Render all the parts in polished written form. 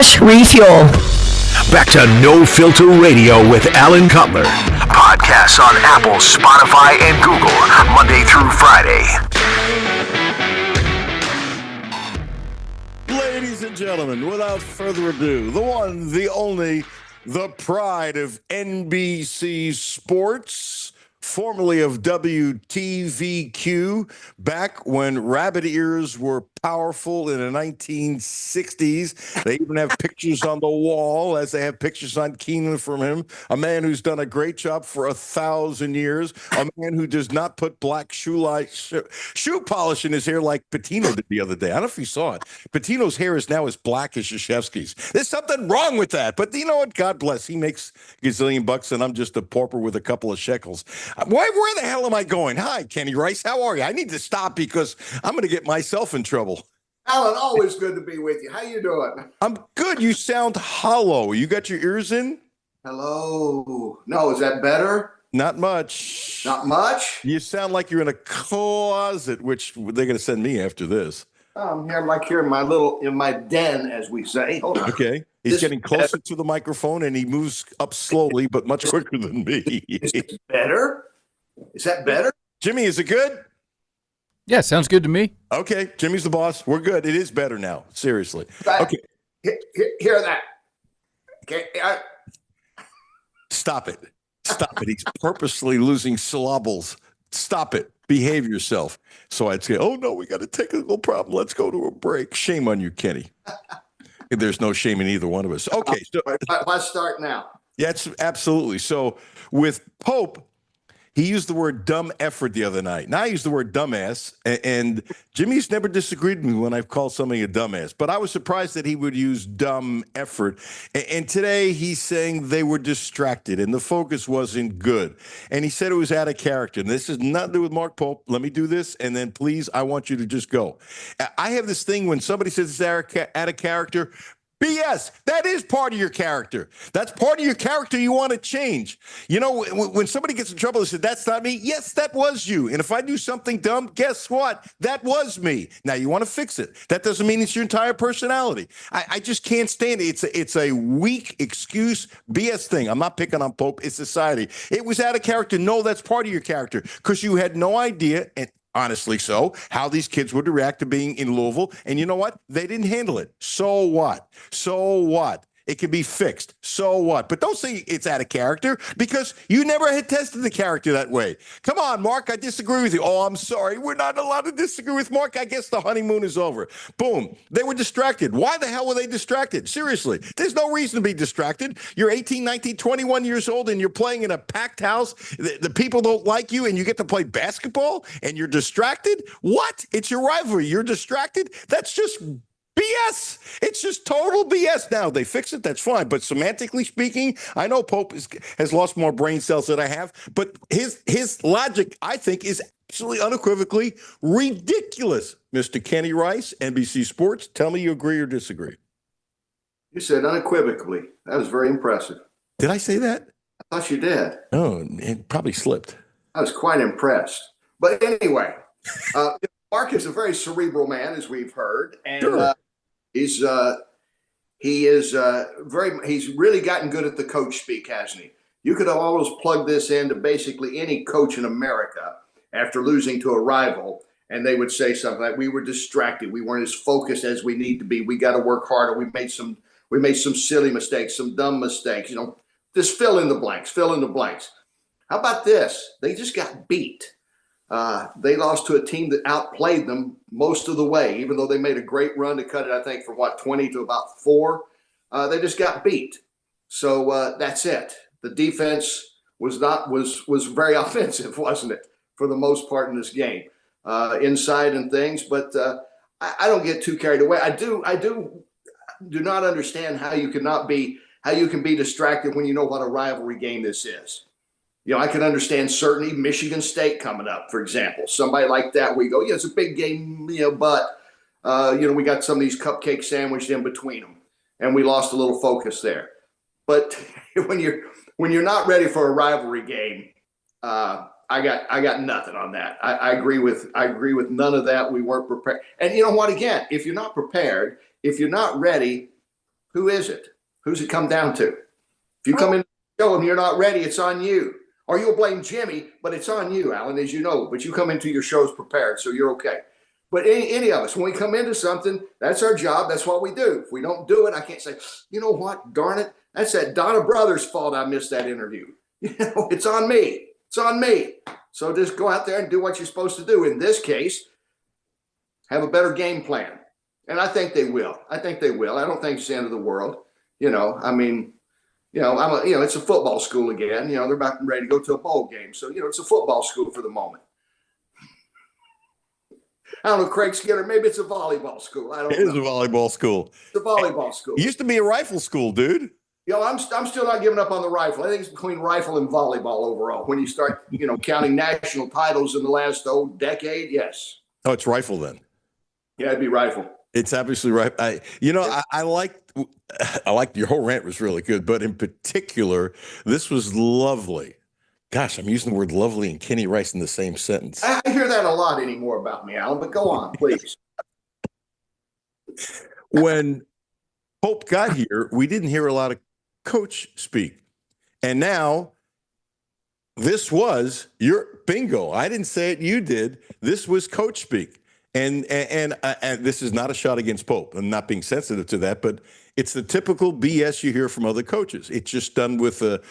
Refuel. Back to No Filter Radio with Alan Cutler. Podcasts on Apple, Spotify, and Google, Monday through Friday. Ladies and gentlemen, without further ado, the one, the only, the pride of NBC Sports, formerly of WTVQ, back when rabbit ears were powerful in the 1960s. They even have pictures on the wall, as they have pictures on Keenan from him, a man who's done a great job for 1,000 years, a man who does not put black shoe polish in his hair like Patino did the other day. I don't know if you saw it. Patino's hair is now as black as Krzyzewski's. There's something wrong with that, but you know what? God bless. He makes a gazillion bucks, and I'm just a pauper with a couple of shekels. Where the hell am I going? Hi, Kenny Rice. How are you? I need to stop because I'm going to get myself in trouble. Alan, always good to be with you. How you doing? I'm good. You sound hollow. You got your ears in? Hello. No, is that better? Not much. Not much? You sound like you're in a closet, which they're going to send me after this. I'm here in my den, as we say. Hold on. Okay. He's getting closer to the microphone, and he moves up slowly, but much quicker than me. Is it better? Is that better? Jimmy, is it good? Yeah, sounds good to me. Okay. Jimmy's the boss. We're good. It is better now. Seriously. Okay. Hear that. Okay. Stop it. Stop it. He's purposely losing syllables. Stop it. Behave yourself. So I'd say, oh, no, we got a technical problem. Let's go to a break. Shame on you, Kenny. There's no shame in either one of us. Okay. So let's start now. Yeah, it's absolutely. So with Pope, he used the word dumb effort the other night. Now I use the word dumbass, and Jimmy's never disagreed with me when I've called somebody a dumbass, but I was surprised that he would use dumb effort. And today he's saying they were distracted and the focus wasn't good. And he said it was out of character. And this has nothing to do with Mark Pope. Let me do this, and then please, I want you to just go. I have this thing when somebody says it's out of character, BS. That is part of your character. That's part of your character you want to change. You know, when somebody gets in trouble, they say, that's not me. Yes, that was you. And if I do something dumb, guess what? That was me. Now, you want to fix it. That doesn't mean it's your entire personality. I just can't stand it. It's a weak excuse, BS thing. I'm not picking on Pope. It's society. It was out of character. No, that's part of your character because you had no idea, and honestly so, how these kids would react to being in Louisville. And you know what? They didn't handle it. So what? So what? It can be fixed. So what? But don't say it's out of character because you never had tested the character that way. Come on, Mark, I disagree with you. Oh, I'm sorry. We're not allowed to disagree with Mark. I guess the honeymoon is over. Boom. They were distracted. Why the hell were they distracted? Seriously. There's no reason to be distracted. You're 18, 19, 21 years old and you're playing in a packed house. The people don't like you and you get to play basketball and you're distracted? What? It's your rivalry. You're distracted? That's just BS. It's just total BS. Now, they fix it, that's fine. But semantically speaking, I know Pope has lost more brain cells than I have, but his logic, I think, is absolutely unequivocally ridiculous. Mr. Kenny Rice, NBC Sports, tell me you agree or disagree. You said unequivocally. That was very impressive. Did I say that? I thought you did. Oh, it probably slipped. I was quite impressed. But anyway, Mark is a very cerebral man, as we've heard, and Sure. he's really gotten good at the coach speak, hasn't he? You could have almost plugged this into basically any coach in America after losing to a rival, and they would say something like, "We were distracted. We weren't as focused as we need to be. We got to work harder. We made some silly mistakes, some dumb mistakes. You know, just fill in the blanks. Fill in the blanks." How about this? They just got beat. They lost to a team that outplayed them most of the way, even though they made a great run to cut it, I think, from 20 to about 4. They just got beat. So that's it. The defense was very offensive, wasn't it, for the most part in this game, inside and things. But I don't get too carried away. I do not understand how you can be distracted when you know what a rivalry game this is. You know, I can understand certainly Michigan State coming up, for example. Somebody like that, we go, yeah, it's a big game, but we got some of these cupcakes sandwiched in between them, and we lost a little focus there. But when you're not ready for a rivalry game, I got nothing on that. I agree with none of that. We weren't prepared. And you know what? Again, if you're not prepared, if you're not ready, Who is it? Who's it come down to? If you come in the show and you're not ready, it's on you. Or you'll blame Jimmy, but it's on you, Alan, as you know. But you come into your shows prepared, so you're okay. But any of us, when we come into something, that's our job. That's what we do. If we don't do it, I can't say, you know what, darn it, that's that Donna Brothers' fault I missed that interview. It's on me. It's on me. So just go out there and do what you're supposed to do. In this case, have a better game plan. And I think they will. I think they will. I don't think it's the end of the world. It's a football school again. They're about ready to go to a bowl game. So, it's a football school for the moment. I don't know, Craig Skinner, maybe it's a volleyball school. I don't know. It is a volleyball school. It's a volleyball school. It used to be a rifle school, dude. I'm still not giving up on the rifle. I think it's between rifle and volleyball overall. When you start, counting national titles in the last decade, yes. Oh, it's rifle then. Yeah, it'd be rifle. It's obviously right. I liked your whole rant was really good, but in particular, this was lovely. Gosh, I'm using the word lovely and Kenny Rice in the same sentence. I hear that a lot anymore about me, Alan, but go on, please. When Pope got here, we didn't hear a lot of coach speak. And now this was your bingo. I didn't say it, you did. This was coach speak. And this is not a shot against Pope. I'm not being sensitive to that, but it's the typical BS you hear from other coaches. It's just done with a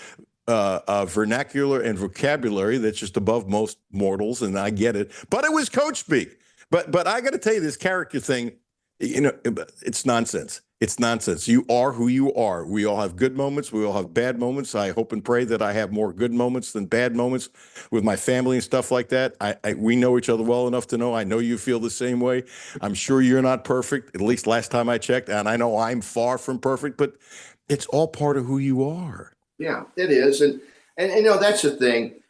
vernacular and vocabulary that's just above most mortals, and I get it. But it was coach speak. But I got to tell you, this character thing, it's nonsense. It's nonsense. You are who you are. We all have good moments. We all have bad moments. I hope and pray that I have more good moments than bad moments with my family and stuff like that. We know each other well enough to know. I know you feel the same way. I'm sure you're not perfect, at least last time I checked. And I know I'm far from perfect, but it's all part of who you are. Yeah, it is. And that's the thing.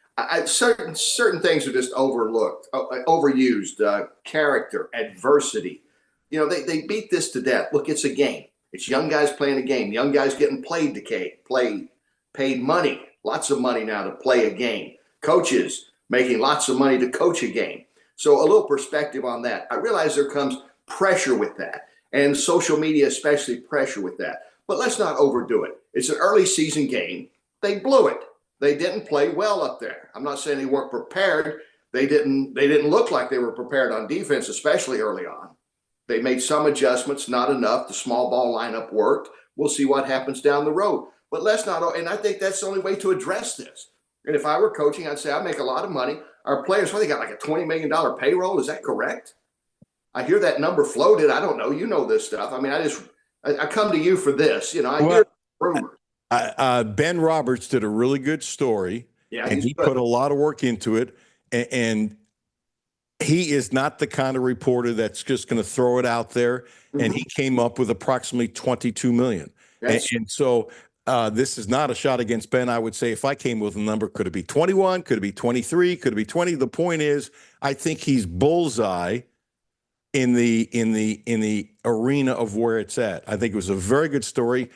Certain things are just overlooked, overused, character, adversity. They beat this to death. Look, it's a game. It's young guys playing a game. Young guys getting paid money, lots of money now to play a game. Coaches making lots of money to coach a game. So a little perspective on that. I realize there comes pressure with that, and social media especially pressure with that. But let's not overdo it. It's an early season game. They blew it. They didn't play well up there. I'm not saying they weren't prepared. They didn't look like they were prepared on defense, especially early on. They made some adjustments, not enough. The small ball lineup worked. We'll see what happens down the road. But let's not, and I think that's the only way to address this. And if I were coaching, I'd say I make a lot of money. Our players, they got like a $20 million payroll. Is that correct? I hear that number floated. I don't know. You know this stuff. I mean, I come to you for this. I hear rumors. Ben Roberts did a really good story. Yeah, and he put a lot of work into it. And he is not the kind of reporter that's just going to throw it out there. Mm-hmm. And he came up with approximately $22 million. Yes. And so this is not a shot against Ben. I would say if I came with a number, could it be 21? Could it be 23? Could it be 20? The point is, I think he's bullseye in the arena of where it's at. I think it was a very good story.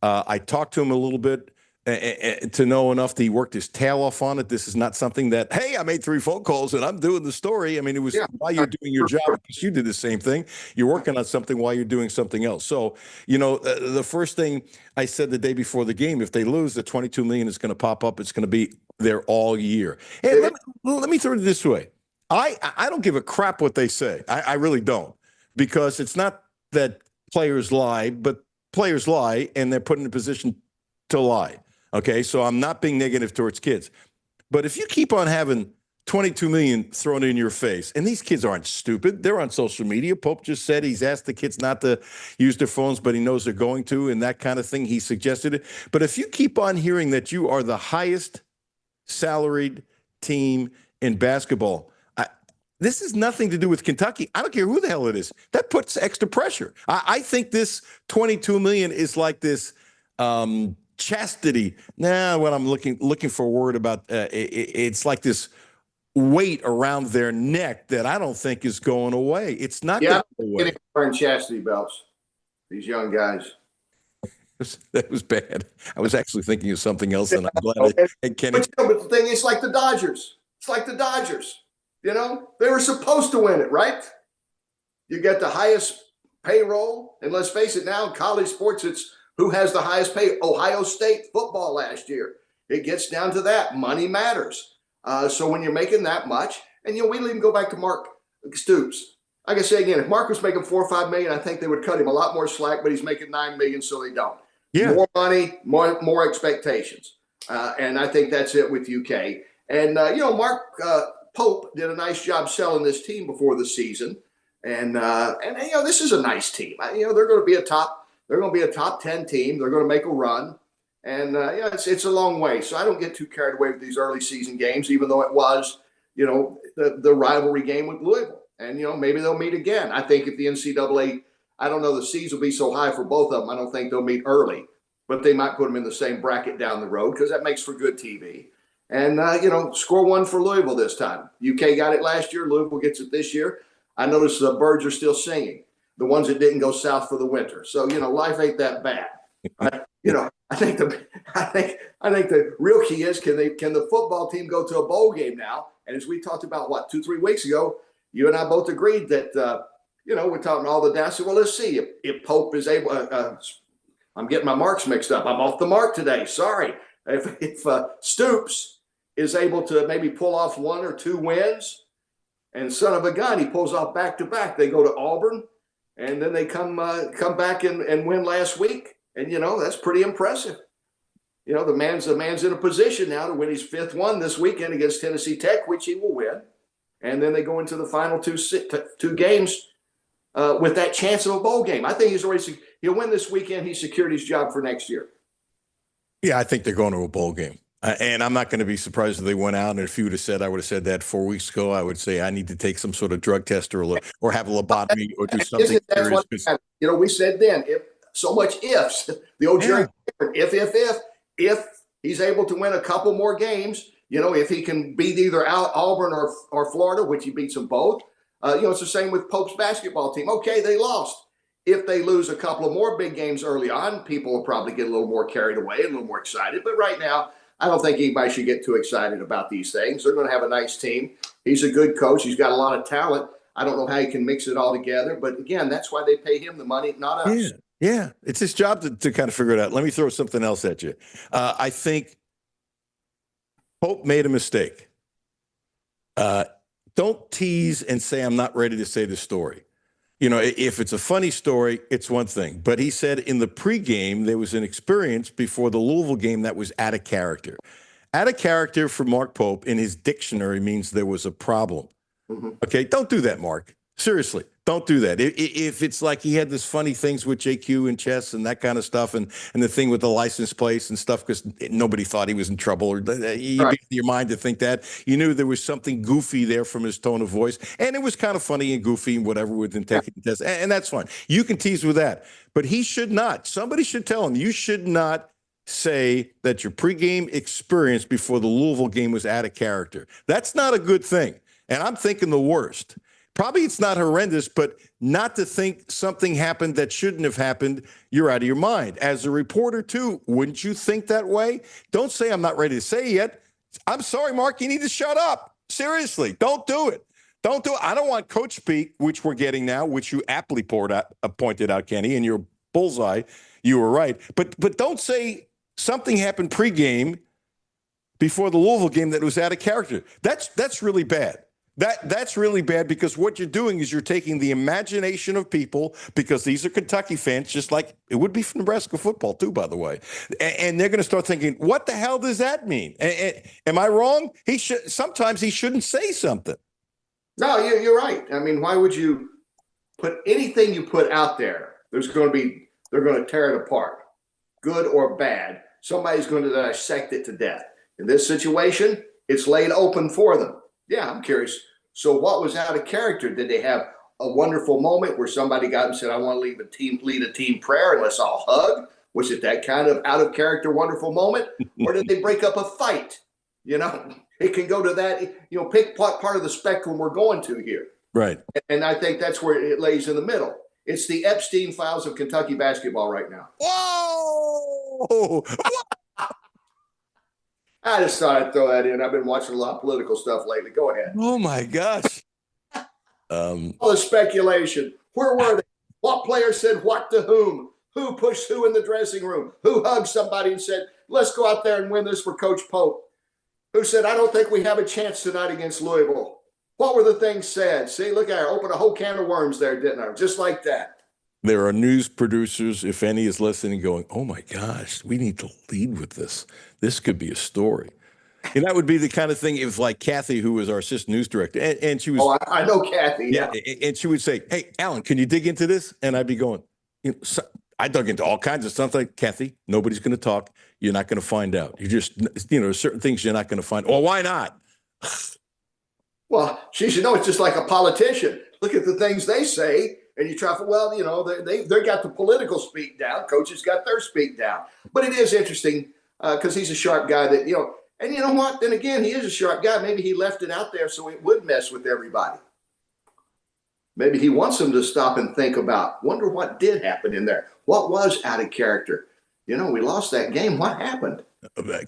I talked to him a little bit to know enough that he worked his tail off on it. This is not something that, hey, I made 3 phone calls and I'm doing the story. I mean, it was while you're doing your job, because you did the same thing. You're working on something while you're doing something else. So, the first thing I said the day before the game, if they lose, the $22 million is going to pop up. It's going to be there all year. Hey, let me throw it this way. I don't give a crap what they say. I really don't, because it's not that players lie, but players lie and they're put in a position to lie. Okay, so I'm not being negative towards kids. But if you keep on having $22 million thrown in your face, and these kids aren't stupid, they're on social media. Pope just said he's asked the kids not to use their phones, but he knows they're going to, and that kind of thing. He suggested it. But if you keep on hearing that you are the highest salaried team in basketball, this has nothing to do with Kentucky. I don't care who the hell it is. That puts extra pressure. I think this $22 million is like this chastity. When I'm looking for a word about it's like this weight around their neck that I don't think is going away. It's not going away. Wearing chastity belts, these young guys. That was bad. I was actually thinking of something else, and I'm glad Kenny. But the thing is, like the Dodgers. It's like the Dodgers. They were supposed to win it, right? You get the highest payroll, and let's face it, now in college sports, it's Who has the highest pay? Ohio State football last year. It gets down to that. Money matters. So when you're making that much, and we didn't even go back to Mark Stoops. Like I say again, if Mark was making $4 or $5 million, I think they would cut him a lot more slack. But he's making $9 million, so they don't. Yeah. More money, more expectations, and I think that's it with UK. And Mark Pope did a nice job selling this team before the season, and this is a nice team. They're going to be a top 10 team. They're going to make a run, and it's a long way. So I don't get too carried away with these early season games, even though it was the rivalry game with Louisville. And, maybe they'll meet again. I think if the NCAA, I don't know, the seeds will be so high for both of them, I don't think they'll meet early. But they might put them in the same bracket down the road because that makes for good TV. And, score one for Louisville this time. UK got it last year. Louisville gets it this year. I noticed the birds are still singing, the ones that didn't go south for the winter. So, life ain't that bad. I think the real key is can the football team go to a bowl game now? And as we talked about, 2-3 weeks ago, you and I both agreed that, we're talking all the data. Well, let's see if Pope is able. I'm getting my marks mixed up. I'm off the mark today. Sorry. If Stoops is able to maybe pull off 1 or 2 wins, and son of a gun, he pulls off back-to-back. They go to Auburn, and then they come back and win last week. And, that's pretty impressive. The man's in a position now to win his 5th one this weekend against Tennessee Tech, which he will win. And then they go into the final two games with that chance of a bowl game. I think he'll win this weekend. He secured his job for next year. Yeah, I think they're going to a bowl game. And I'm not going to be surprised if they went out. And if you would have said, I would have said that 4 weeks ago, I would say I need to take some sort of drug test or have a lobotomy or do something serious. We said then, if so much ifs, the old Jerry, if he's able to win a couple more games, if he can beat either Auburn or Florida, which he beats them both, it's the same with Pope's basketball team. Okay, they lost. If they lose a couple of more big games early on, people will probably get a little more carried away, a little more excited. But right now, I don't think anybody should get too excited about these things. They're going to have a nice team. He's a good coach. He's got a lot of talent. I don't know how he can mix it all together. But again, that's why they pay him the money, not us. Yeah. It's his job to kind of figure it out. Let me throw something else at you. I think Pope made a mistake. Don't tease and say, I'm not ready to say the story. If it's a funny story, it's one thing. But he said in the pregame, there was an experience before the Louisville game that was out of character. Out of character for Mark Pope in his dictionary means there was a problem. Mm-hmm. Okay, don't do that, Mark. Seriously, don't do that. If it's like he had this funny things with JQ and chess and that kind of stuff and the thing with the license plates and stuff because nobody thought he was in trouble or you right. Your mind to think that. You knew there was something goofy there from his tone of voice. And it was kind of funny and goofy and whatever with taking the test. And that's fine. You can tease with that. But he should not. Somebody should tell him you should not say that your pregame experience before the Louisville game was out of character. That's not a good thing. And I'm thinking the worst. Probably it's not horrendous, but not to think something happened that shouldn't have happened, you're out of your mind. As a reporter, too, wouldn't you think that way? Don't say I'm not ready to say yet. I'm sorry, Mark, you need to shut up. Seriously, don't do it. Don't do it. I don't want coach speak, which we're getting now, which you aptly pointed out, Kenny, in your bullseye. You were right. But don't say something happened pregame before the Louisville game that was out of character. That's really bad. That's really bad because what you're doing is you're taking the imagination of people because these are Kentucky fans, just like it would be for Nebraska football too, by the way. And they're going to start thinking, what the hell does that mean? Am I wrong? Sometimes he shouldn't say something. No, you're right. I mean, why would you put anything you put out there? They're going to tear it apart, good or bad. Somebody's going to dissect it to death. In this situation, it's laid open for them. Yeah, I'm curious. So what was out of character? Did they have a wonderful moment where somebody got and said, I want to lead a team prayer and let's all hug? Was it that kind of out of character, wonderful moment? Or did they break up a fight? It can go to that, pick what part of the spectrum we're going to here. Right. And I think that's where it lays in the middle. It's the Epstein files of Kentucky basketball right now. Whoa! I just thought I'd throw that in. I've been watching a lot of political stuff lately. Go ahead. Oh, my gosh. All the speculation. Where were they? What player said what to whom? Who pushed who in the dressing room? Who hugged somebody and said, let's go out there and win this for Coach Pope? Who said, I don't think we have a chance tonight against Louisville? What were the things said? See, look at I opened a whole can of worms there, didn't I? Just like that. There are news producers, if any is listening, going, oh my gosh, we need to lead with this. This could be a story. And that would be the kind of thing if, like Kathy, who was our assistant news director, and she was. Oh, I know Kathy. Yeah. And she would say, hey, Alan, can you dig into this? And I'd be going, I dug into all kinds of stuff. Like, Kathy, nobody's going to talk. You're not going to find out. You just, certain things you're not going to find. Well, why not? Well, she should know it's just like a politician. Look at the things they say. And you try for, well, they got the political speak down. Coaches got their speak down. But it is interesting because he's a sharp guy that, and you know what? Then again, he is a sharp guy. Maybe he left it out there so it would mess with everybody. Maybe he wants them to stop and think about, wonder what did happen in there. What was out of character? We lost that game. What happened?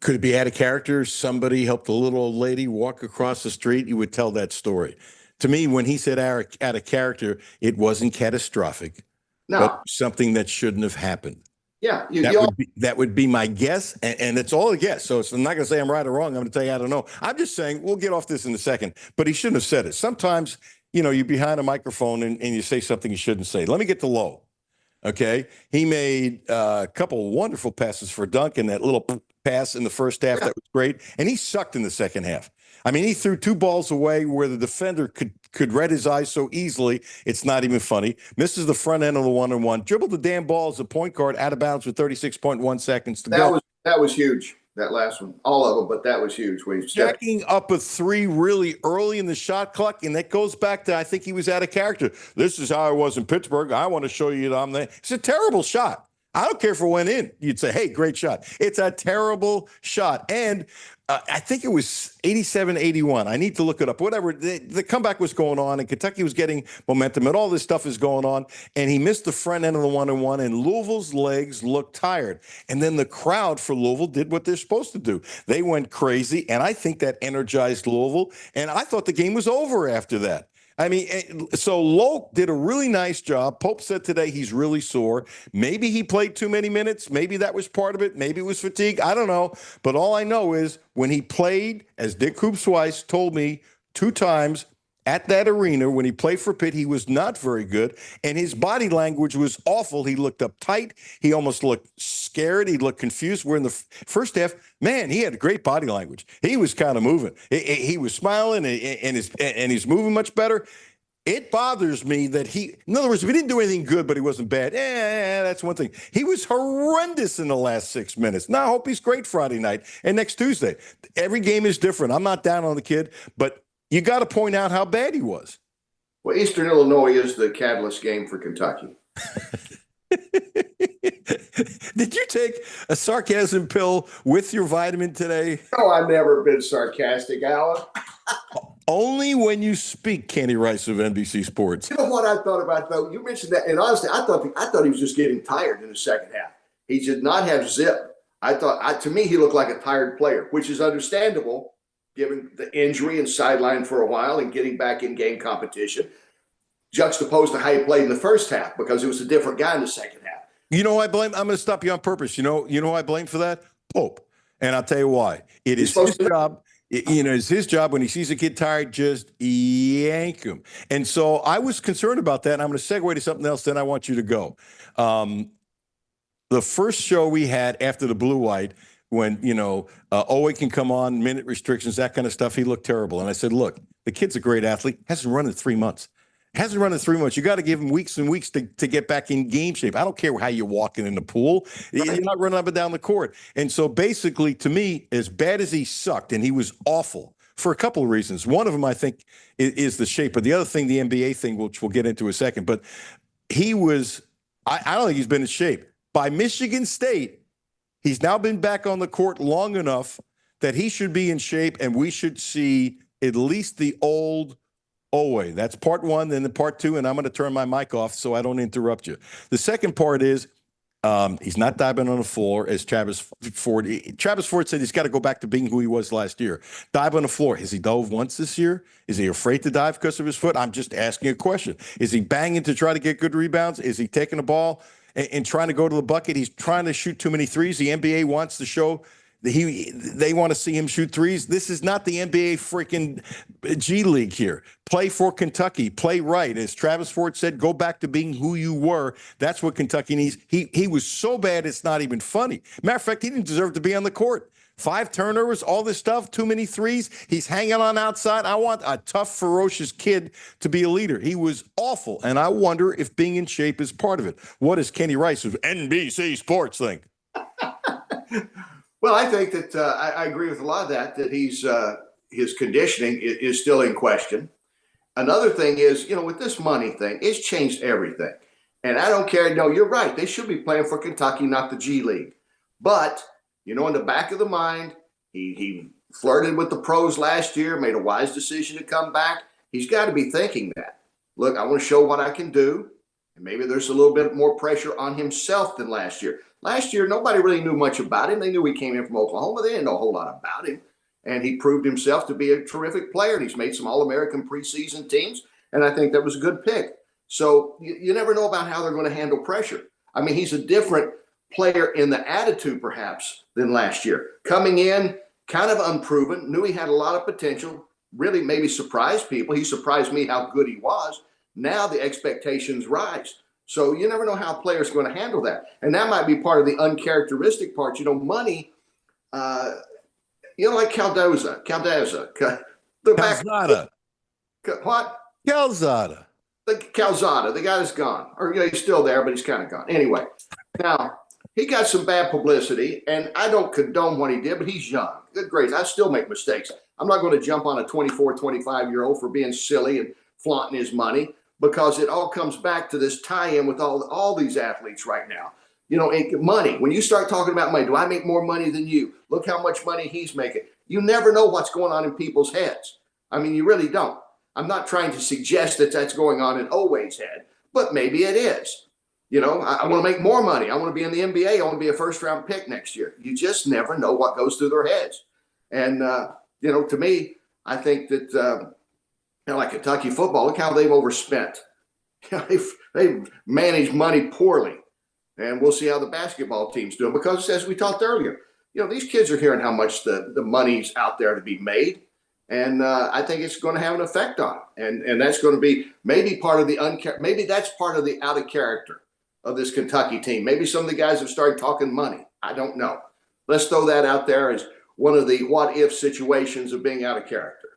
Could it be out of character? Somebody helped a little old lady walk across the street. You would tell that story. To me, when he said out of character, it wasn't catastrophic. No. But something that shouldn't have happened. Yeah. That would be my guess, and it's all a guess. So I'm not going to say I'm right or wrong. I'm going to tell you I don't know. I'm just saying we'll get off this in a second. But he shouldn't have said it. Sometimes, you're behind a microphone and you say something you shouldn't say. Let me get to Lowe. Okay. He made a couple of wonderful passes for Duncan, that little pass in the first half. Yeah. That was great. And he sucked in the second half. I mean, he threw 2 balls away where the defender could read his eyes so easily, it's not even funny. Misses the front end of the 1-on-1. Dribbled the damn ball as a point guard out of bounds with 36.1 seconds to go. That was huge, that last one. All of them, but that was huge. Jacking up a 3 really early in the shot clock, and that goes back to, I think he was out of character. This is how I was in Pittsburgh. I want to show you that I'm there. It's a terrible shot. I don't care if it went in. You'd say, hey, great shot. It's a terrible shot. And I think it was 87-81. I need to look it up. Whatever. The comeback was going on, and Kentucky was getting momentum, and all this stuff is going on. And he missed the front end of the 1-on-1, and Louisville's legs looked tired. And then the crowd for Louisville did what they're supposed to do. They went crazy, and I think that energized Louisville. And I thought the game was over after that. I mean, so Lowe did a really nice job. Pope said today he's really sore. Maybe he played too many minutes. Maybe that was part of it. Maybe it was fatigue. I don't know. But all I know is when he played, as Dick Hoops-Weiss told me 2 times at that arena, when he played for Pitt, he was not very good. And his body language was awful. He looked uptight. He almost looked scared. He looked confused. Where in the first half, man, he had great body language. He was kind of moving. He was smiling and he's moving much better. It bothers me that in other words, if he didn't do anything good, but he wasn't bad, that's one thing. He was horrendous in the last 6 minutes. Now I hope he's great Friday night and next Tuesday. Every game is different. I'm not down on the kid, but you got to point out how bad he was. Well, Eastern Illinois is the catalyst game for Kentucky. Did you take a sarcasm pill with your vitamin today? No, I've never been sarcastic, Alan. Only when you speak, Kenny Rice of NBC Sports. You know what I thought about, though? You mentioned that, and honestly, I thought he was just getting tired in the second half. He did not have zip. To me, he looked like a tired player, which is understandable given the injury and sidelined for a while and getting back in game competition, juxtaposed to how he played in the first half because it was a different guy in the second half. You know who I blame? I'm going to stop you on purpose. You know who I blame for that? Pope. And I'll tell you why. It is his job. It's his job when he sees a kid tired, just yank him. And so I was concerned about that. And I'm going to segue to something else. Then I want you to go. The first show we had after the blue-white, when, Owe can come on, minute restrictions, that kind of stuff, he looked terrible. And I said, look, the kid's a great athlete, hasn't run in 3 months. You got to give him weeks and weeks to get back in game shape. I don't care how you're walking in the pool. Right. You're not running up and down the court. And so basically, to me, as bad as he sucked, and he was awful for a couple of reasons. One of them, I think, is the shape. But the other thing, the NBA thing, which we'll get into in a second. But he was, I don't think he's been in shape. By Michigan State, he's now been back on the court long enough that he should be in shape, and we should see at least the old Owe. That's part one. Then the part two, and I'm going to turn my mic off so I don't interrupt you. The second part is he's not diving on the floor, as Travis Ford said he's got to go back to being who he was last year. Dive on the floor. Has he dove once this year? Is he afraid to dive because of his foot? I'm just asking a question. Is he banging to try to get good rebounds? Is he taking the ball and trying to go to the bucket. He's trying to shoot too many threes. The NBA wants to show they want to see him shoot threes. This is not the NBA freaking G League here. Play for Kentucky. Play right. As Travis Ford said, go back to being who you were. That's what Kentucky needs. He was so bad it's not even funny. Matter of fact, he didn't deserve to be on the court. 5 turnovers, all this stuff, too many threes. He's hanging on outside. I want a tough, ferocious kid to be a leader. He was awful, and I wonder if being in shape is part of it. What does Kenny Rice of NBC Sports think? Well, I think that I agree with a lot of that his conditioning is still in question. Another thing is, with this money thing, it's changed everything. And I don't care. No, you're right. They should be playing for Kentucky, not the G League. But, in the back of the mind, he flirted with the pros last year, made a wise decision to come back. He's got to be thinking that. Look, I want to show what I can do. And maybe there's a little bit more pressure on himself than last year. Last year, nobody really knew much about him. They knew he came in from Oklahoma. They didn't know a whole lot about him. And he proved himself to be a terrific player. He's made some All-American preseason teams, and I think that was a good pick. So you never know about how they're going to handle pressure. I mean, he's a different player in the attitude, perhaps, than last year. Coming in, kind of unproven, knew he had a lot of potential, really maybe surprised people. He surprised me how good he was. Now the expectations rise. So you never know how a player's going to handle that. And that might be part of the uncharacteristic part. Money, like Calzada. The back. Calzada. What? Calzada. The guy that's gone. Or he's still there, but he's kind of gone. Anyway, now he got some bad publicity, and I don't condone what he did, but he's young. Good grace. I still make mistakes. I'm not going to jump on a 24, 25-year-old for being silly and flaunting his money, because it all comes back to this tie-in with all these athletes right now. And money. When you start talking about money, do I make more money than you? Look how much money he's making. You never know what's going on in people's heads. I mean, you really don't. I'm not trying to suggest that that's going on in Oweh's head, but maybe it is. I want to make more money. I want to be in the NBA. I want to be a first-round pick next year. You just never know what goes through their heads. And, to me, I think that like Kentucky football, look how they've overspent. They've managed money poorly. And we'll see how the basketball team's doing. Because as we talked earlier, these kids are hearing how much the money's out there to be made. And I think it's going to have an effect on them. And that's going to be maybe part of maybe that's part of the out of character of this Kentucky team. Maybe some of the guys have started talking money. I don't know. Let's throw that out there as one of the what if situations of being out of character.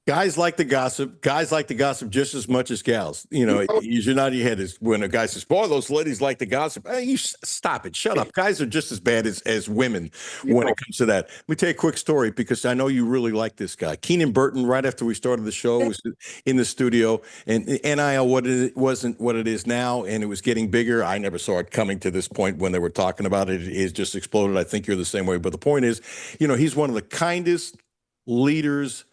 Guys like the gossip. Guys like the gossip just as much as gals. You're not your head is when a guy says, "Boy, those ladies like the gossip." Hey, you stop it. Shut up. Guys are just as bad as women when it comes to that. Let me tell you a quick story because I know you really like this guy. Keenan Burton, right after we started the show, was in the studio, and NIL wasn't what it is now, and it was getting bigger. I never saw it coming to this point when they were talking about it. It has just exploded. I think you're the same way. But the point is, he's one of the kindest leaders.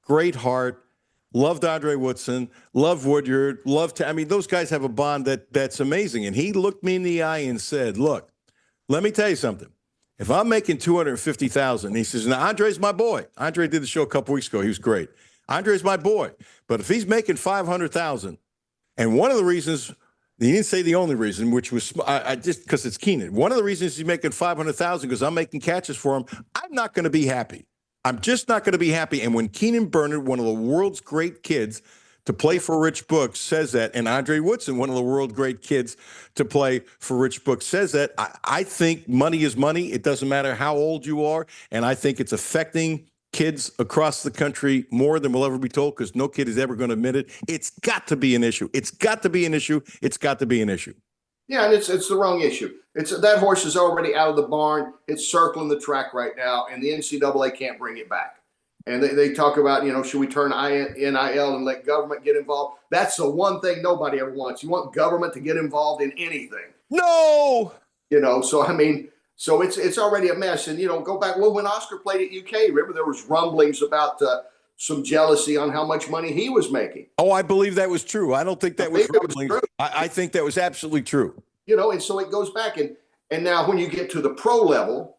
Great heart, loved Andre Woodson, loved Woodyard, those guys have a bond that's amazing. And he looked me in the eye and said, "Look, let me tell you something. If I'm making $250,000, he says, now Andre's my boy. Andre did the show a couple weeks ago. He was great. Andre's my boy. But if he's making $500,000, and one of the reasons, he didn't say the only reason, which was I just because it's Keenan. One of the reasons he's making $500,000 because I'm making catches for him. I'm not going to be happy. I'm just not going to be happy." And when Keenan Burnett, one of the world's great kids to play for Rich Book, says that, and Andre Woodson, one of the world's great kids to play for Rich Book, says that, I think money is money. It doesn't matter how old you are. And I think it's affecting kids across the country more than we'll ever be told because no kid is ever going to admit it. It's got to be an issue. It's got to be an issue. It's got to be an issue. Yeah, and it's the wrong issue. That horse is already out of the barn. It's circling the track right now, and the NCAA can't bring it back. And they talk about, should we turn NIL and let government get involved? That's the one thing nobody ever wants. You want government to get involved in anything. No. So it's already a mess. And, go back. Well, when Oscar played at UK, remember there was rumblings about some jealousy on how much money he was making. Oh, I believe that was true. I don't think that was true. I think that was absolutely true. And so it goes back. And now when you get to the pro level,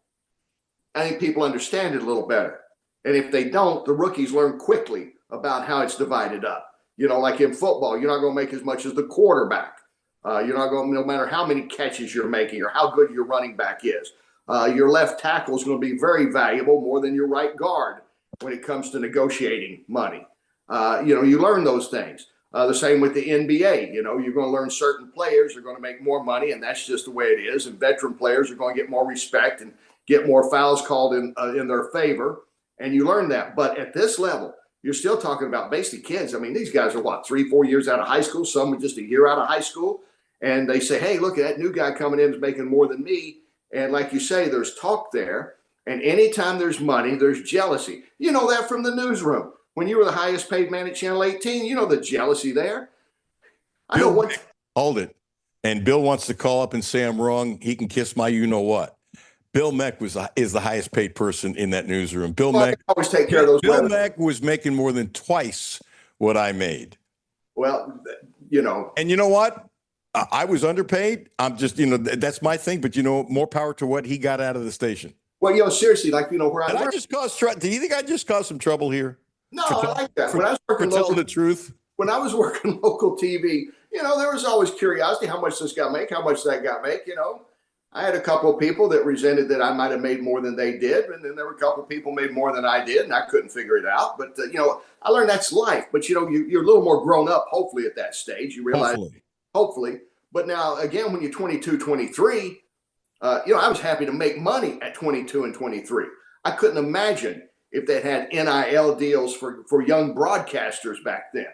I think people understand it a little better. And if they don't, the rookies learn quickly about how it's divided up. Like in football, you're not going to make as much as the quarterback. You're not going, no matter how many catches you're making or how good your running back is. Your left tackle is going to be very valuable, more than your right guard when it comes to negotiating money. You learn those things. The same with the NBA. You're going to learn certain players are going to make more money, and that's just the way it is. And veteran players are going to get more respect and get more fouls called in their favor. And you learn that. But at this level, you're still talking about basically kids. I mean, these guys are 3-4 years out of high school. Some are just a year out of high school. And they say, hey, look, that new guy coming in is making more than me. And like you say, there's talk there. And anytime there's money, there's jealousy. You know that from the newsroom. When you were the highest paid man at Channel 18, you know the jealousy there. Hold it. And Bill wants to call up and say I'm wrong. He can kiss my you-know-what. Bill Meck is the highest paid person in that newsroom. Bill Meck always take care of those. Bill Meck was making more than twice what I made. Well, And you know what? I was underpaid. I'm just, that's my thing. But, more power to what he got out of the station. Well, seriously, where I work. Do you think I just caused some trouble here? No, I like that. When I was working telling the truth. When I was working local TV, there was always curiosity. How much this guy make? How much that guy make? I had a couple of people that resented that I might have made more than they did. And then there were a couple of people made more than I did, and I couldn't figure it out. But, I learned that's life. But, you're a little more grown up, hopefully, at that stage. You realize, hopefully. But now, again, when you're 22, 23, I was happy to make money at 22 and 23. I couldn't imagine if they had NIL deals for young broadcasters back then.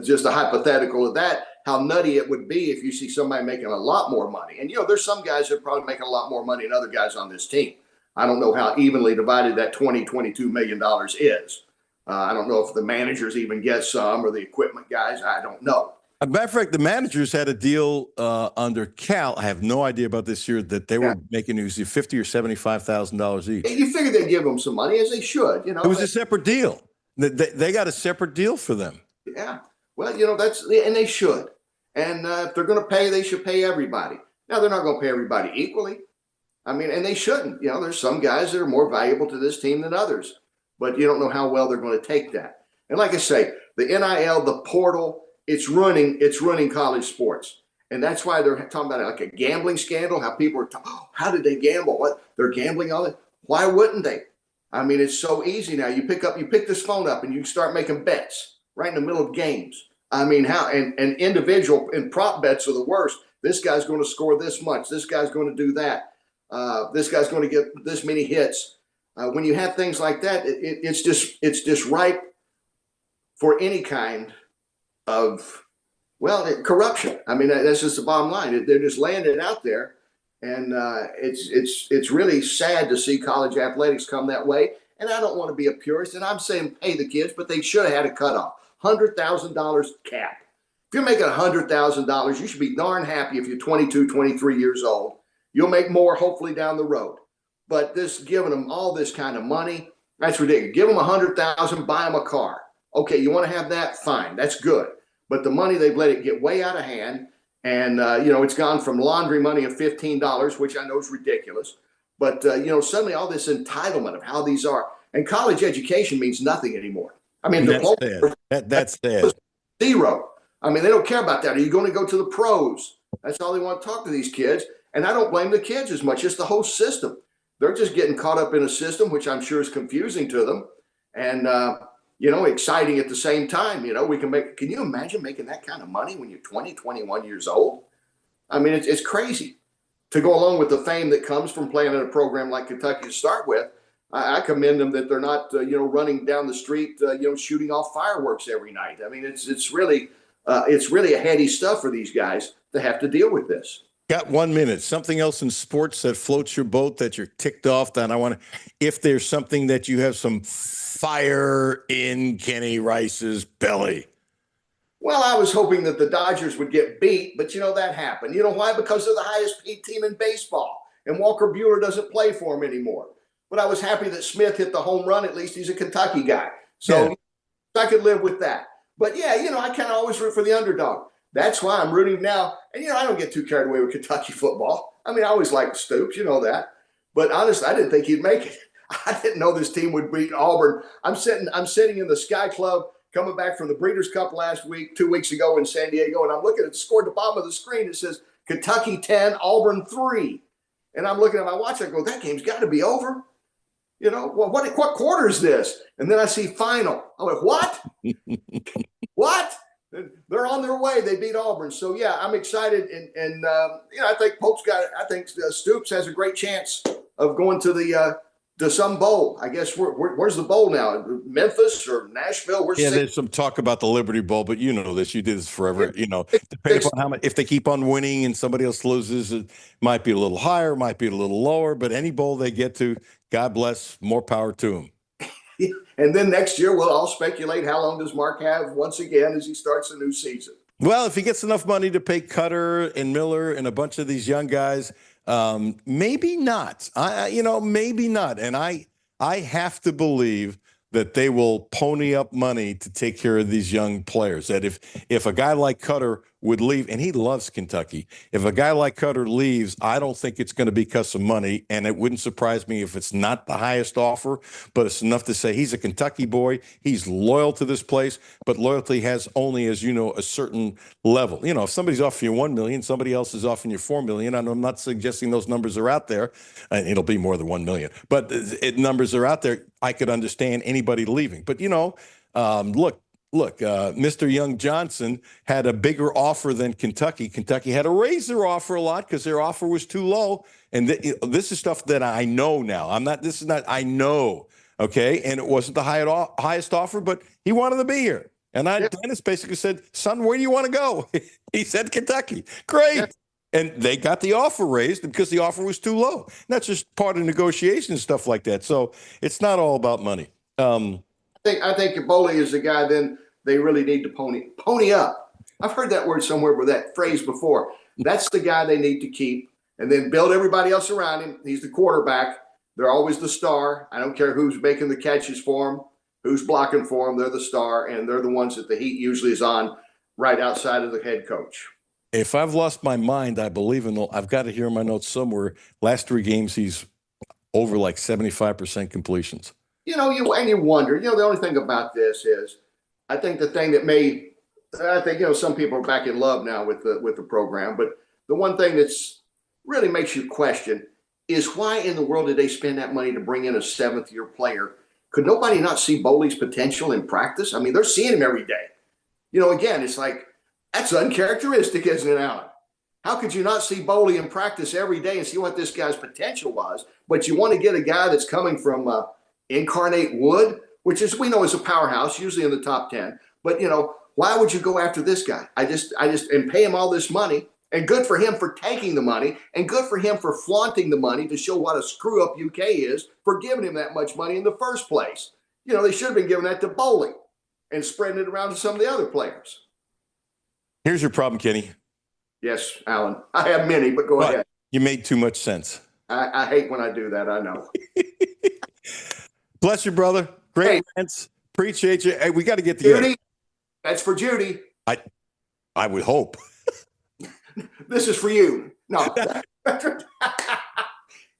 Just a hypothetical of that, how nutty it would be if you see somebody making a lot more money. And, there's some guys that are probably making a lot more money than other guys on this team. I don't know how evenly divided that $22 million is. I don't know if the managers even get some or the equipment guys. I don't know. As a matter of fact, the managers had a deal under Cal. I have no idea about this year that they were making usually $50,000 or $75,000 each. You figure they'd give them some money, as they should. It was a separate deal. They got a separate deal for them. Yeah. Well, and they should. And if they're going to pay, they should pay everybody. Now, they're not going to pay everybody equally. And they shouldn't. There's some guys that are more valuable to this team than others. But you don't know how well they're going to take that. And like I say, the NIL, the portal, it's running college sports. And that's why they're talking about it like a gambling scandal, how people are how did they gamble? What? They're gambling on it. Why wouldn't they? It's so easy now. You pick this phone up and you start making bets right in the middle of games. How and individual and prop bets are the worst. This guy's going to score this much. This guy's going to do that. This guy's going to get this many hits. When you have things like that, it's just ripe for any kind of corruption. That's just the bottom line. They're just laying it out there, and it's really sad to see college athletics come that way. And I don't want to be a purist, and I'm saying pay the kids, but they should have had a cutoff, $100,000 cap. If you're making $100,000, you should be darn happy. If you're 22, 23 years old, you'll make more hopefully down the road. But this giving them all this kind of money, that's ridiculous. Give them $100,000, buy them a car. Okay, you want to have that? Fine, that's good. But the money, they've let it get way out of hand. And, it's gone from laundry money of $15, which I know is ridiculous. But, suddenly all this entitlement of how these are. And college education means nothing anymore. That's sad. Zero. They don't care about that. Are you going to go to the pros? That's all they want to talk to these kids. And I don't blame the kids as much as the whole system. They're just getting caught up in a system, which I'm sure is confusing to them. And, exciting at the same time. Can you imagine making that kind of money when you're 20, 21 years old? It's crazy. To go along with the fame that comes from playing in a program like Kentucky to start with, I commend them that they're not, running down the street, shooting off fireworks every night. It's really a heady stuff for these guys to have to deal with this. Got 1 minute. Something else in sports that floats your boat that you're ticked off that if there's something that you have some fire in Kenny Rice's belly. Well, I was hoping that the Dodgers would get beat, but that happened. You know why? Because they're the highest paid team in baseball, and Walker Buehler doesn't play for them anymore. But I was happy that Smith hit the home run. At least he's a Kentucky guy. So I could live with that. But, I kind of always root for the underdog. That's why I'm rooting now. And, I don't get too carried away with Kentucky football. I always liked Stoops, that. But honestly, I didn't think he'd make it. I didn't know this team would beat Auburn. I'm sitting in the Sky Club coming back from the Breeders' Cup last week, 2 weeks ago in San Diego, and I'm looking at the score at the bottom of the screen. It says Kentucky 10, Auburn 3. And I'm looking at my watch. I go, that game's got to be over. Well, what quarter is this? And then I see final. I'm like, what? What? They're on their way. They beat Auburn. So, yeah, I'm excited. And I think Stoops has a great chance of going to some bowl. I guess where's the bowl now? Memphis or Nashville? There's some talk about the Liberty Bowl, but you know this. You did this forever. Depending upon how much, if they keep on winning and somebody else loses, it might be a little higher, might be a little lower. But any bowl they get to, God bless, more power to them. And then next year, we'll all speculate how long does Mark have once again as he starts a new season. Well, if he gets enough money to pay Cutler and Miller and a bunch of these young guys, maybe not. Maybe not. And I have to believe that they will pony up money to take care of these young players. That if a guy like Cutler would leave, and he loves Kentucky, if a guy like Cutler leaves, I don't think it's going to be because of money, and it wouldn't surprise me if it's not the highest offer, but it's enough to say he's a Kentucky boy, he's loyal to this place, but loyalty has only, as you know, a certain level. If somebody's offering you $1 million, somebody else is offering you $4 million, and I'm not suggesting those numbers are out there, and it'll be more than $1 million, but numbers are out there. I could understand anybody leaving, but Look, Mr. Young Johnson had a bigger offer than Kentucky. Kentucky had to raise their offer a lot because their offer was too low. And this is stuff that I know now. I know, okay? And it wasn't the highest offer, but he wanted to be here. And Dennis basically said, son, where do you want to go? He said Kentucky. Great. Yeah. And they got the offer raised because the offer was too low. And that's just part of negotiation and stuff like that. So it's not all about money. I think if Boley is the guy, then they really need to pony up. I've heard that word somewhere with that phrase before. That's the guy they need to keep and then build everybody else around him. He's the quarterback. They're always the star. I don't care who's making the catches for him, who's blocking for him. They're the star, and they're the ones that the heat usually is on right outside of the head coach. If I've lost my mind, I believe I've got it here in my notes somewhere. last 3 games, he's over like 75% completions. You wonder, the only thing about this is, I think the thing that some people are back in love now with the program, but the one thing that's really makes you question is why in the world did they spend that money to bring in a 7th-year player? Could nobody not see Boley's potential in practice? I mean, they're seeing him every day. Again, it's like, that's uncharacteristic, isn't it, Alan? How could you not see Boley in practice every day and see what this guy's potential was? But you want to get a guy that's coming from Incarnate Wood, which is, we know, is a powerhouse, usually in the top 10. But, why would you go after this guy? And pay him all this money, and good for him for taking the money, and good for him for flaunting the money to show what a screw up UK is for giving him that much money in the first place. They should have been giving that to Boley and spreading it around to some of the other players. Here's your problem, Kenny. Yes, Alan. I have many, but go ahead. You made too much sense. I hate when I do that. I know. Bless you, brother. Great rants. Appreciate you. Hey, we got to get together. Judy, that's for Judy. I would hope. This is for you. No.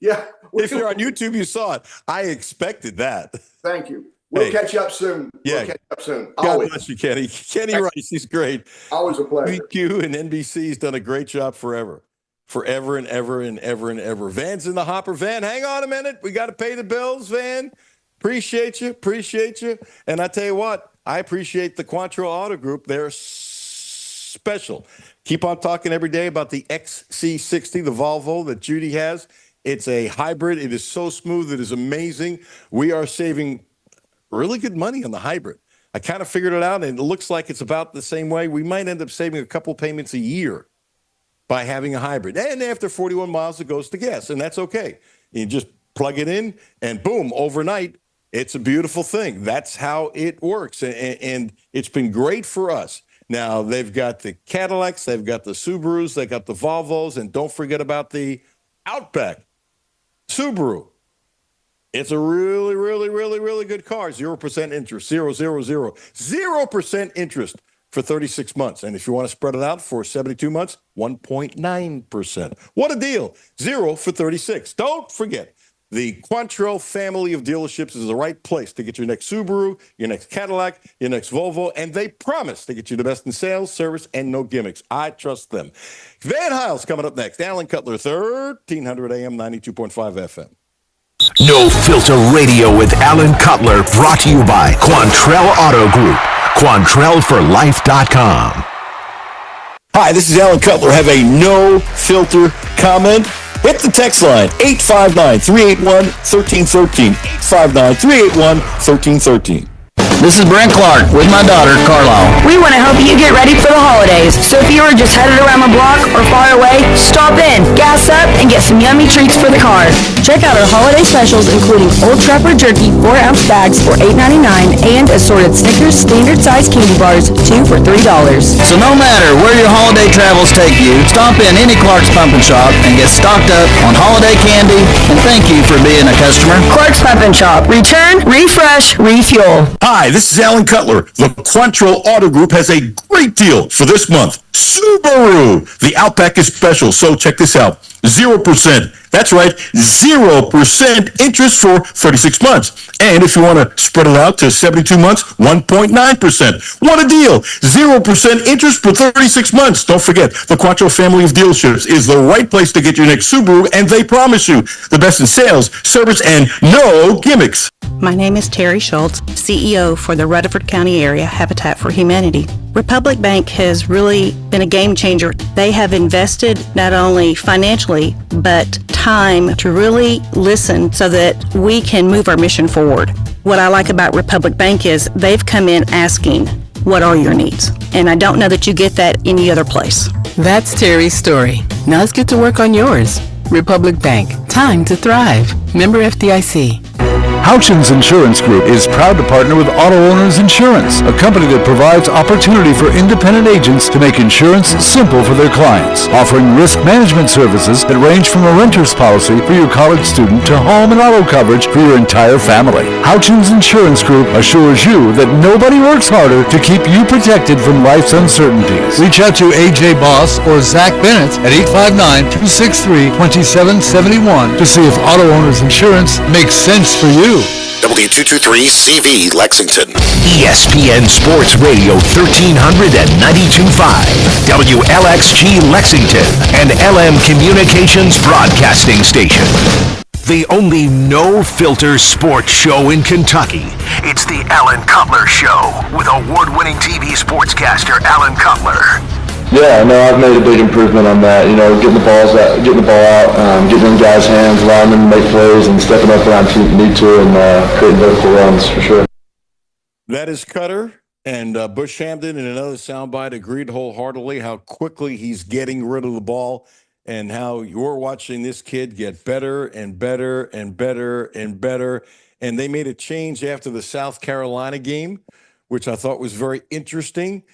Yeah. If you're on YouTube, you saw it. I expected that. Thank you. We'll catch up soon. Yeah. We'll catch up soon. God bless you, Kenny. Kenny Rice, he's great. Always a pleasure. BQ and NBC's done a great job forever. Forever and ever and ever and ever. Van's in the hopper. Van, hang on a minute. We got to pay the bills, Van. Appreciate you. And I tell you what, I appreciate the Quantrill Auto Group. They're special. Keep on talking every day about the XC60, the Volvo that Judy has. It's a hybrid. It is so smooth. It is amazing. We are saving really good money on the hybrid. I kind of figured it out, and it looks like it's about the same way. We might end up saving a couple payments a year by having a hybrid. And after 41 miles, it goes to gas, and that's okay. You just plug it in, and boom, overnight, it's a beautiful thing. That's how it works, and it's been great for us. Now, they've got the Cadillacs, they've got the Subarus, they got the Volvos, and don't forget about the Outback Subaru. It's a really, really, really, really good car. 0% interest, 0% interest for 36 months. And if you want to spread it out for 72 months, 1.9%. What a deal. 0 for 36. Don't forget, The Quantrell family of dealerships is the right place to get your next Subaru, your next Cadillac, your next Volvo, and they promise to get you the best in sales, service, and no gimmicks. I trust them. Van Hiles coming up next. Alan Cutler, 1300 AM, 92.5 FM. No Filter Radio with Alan Cutler, brought to you by Quantrell Auto Group. QuantrellForLife.com. Hi, this is Alan Cutler. Have a no-filter comment? Hit the text line, 859-381-1313. 859-381-1313. This is Brent Clark with my daughter, Carlisle. We want to help you get ready for the holidays. So if you are just headed around the block or far away, stop in, gas up, and get some yummy treats for the car. Check out our holiday specials, including Old Trapper Jerky 4-ounce bags for $8.99 and assorted Snickers standard size candy bars, 2 for $3. So no matter where your holiday travels take you, stop in any Clark's Pumpkin Shop and get stocked up on holiday candy, and thank you for being a customer. Clark's Pumpkin Shop. Return, refresh, refuel. Hi, this is Alan Cutler. The Quantrell Auto Group has a great deal for this month. Subaru. The Outback is special, so check this out. 0%. That's right, 0% interest for 36 months. And if you want to spread it out to 72 months, 1.9%. What a deal. 0% interest for 36 months. Don't forget, the Quantrell family of dealerships is the right place to get your next Subaru, and they promise you the best in sales, service, and no gimmicks. My name is Terry Schultz, CEO for the Rutherford County Area Habitat for Humanity. Republic Bank has really been a game changer. They have invested not only financially, but time to really listen so that we can move our mission forward. What I like about Republic Bank is they've come in asking, what are your needs? And I don't know that you get that any other place. That's Terry's story. Now let's get to work on yours. Republic Bank. Time to thrive. Member FDIC. Houchins Insurance Group is proud to partner with Auto Owners Insurance, a company that provides opportunity for independent agents to make insurance simple for their clients, offering risk management services that range from a renter's policy for your college student to home and auto coverage for your entire family. Houchins Insurance Group assures you that nobody works harder to keep you protected from life's uncertainties. Reach out to AJ Boss or Zach Bennett at 859-263-2771 to see if Auto Owners Insurance makes sense for you. W223CV Lexington. ESPN Sports Radio 1300 and 92.5. WLXG Lexington and LM Communications Broadcasting Station. The only no-filter sports show in Kentucky. It's the Alan Cutler Show with award-winning TV sportscaster Alan Cutler. Yeah, no, I've made a big improvement on that. You know, getting the ball out, getting in guys' hands, allowing them to make plays, and stepping up when I need to, and creating vertical runs for sure. That is Cutter, and Bush Hampton in another soundbite agreed wholeheartedly how quickly he's getting rid of the ball, and how you're watching this kid get better and better and better and better. And they made a change after the South Carolina game, which I thought was very interesting.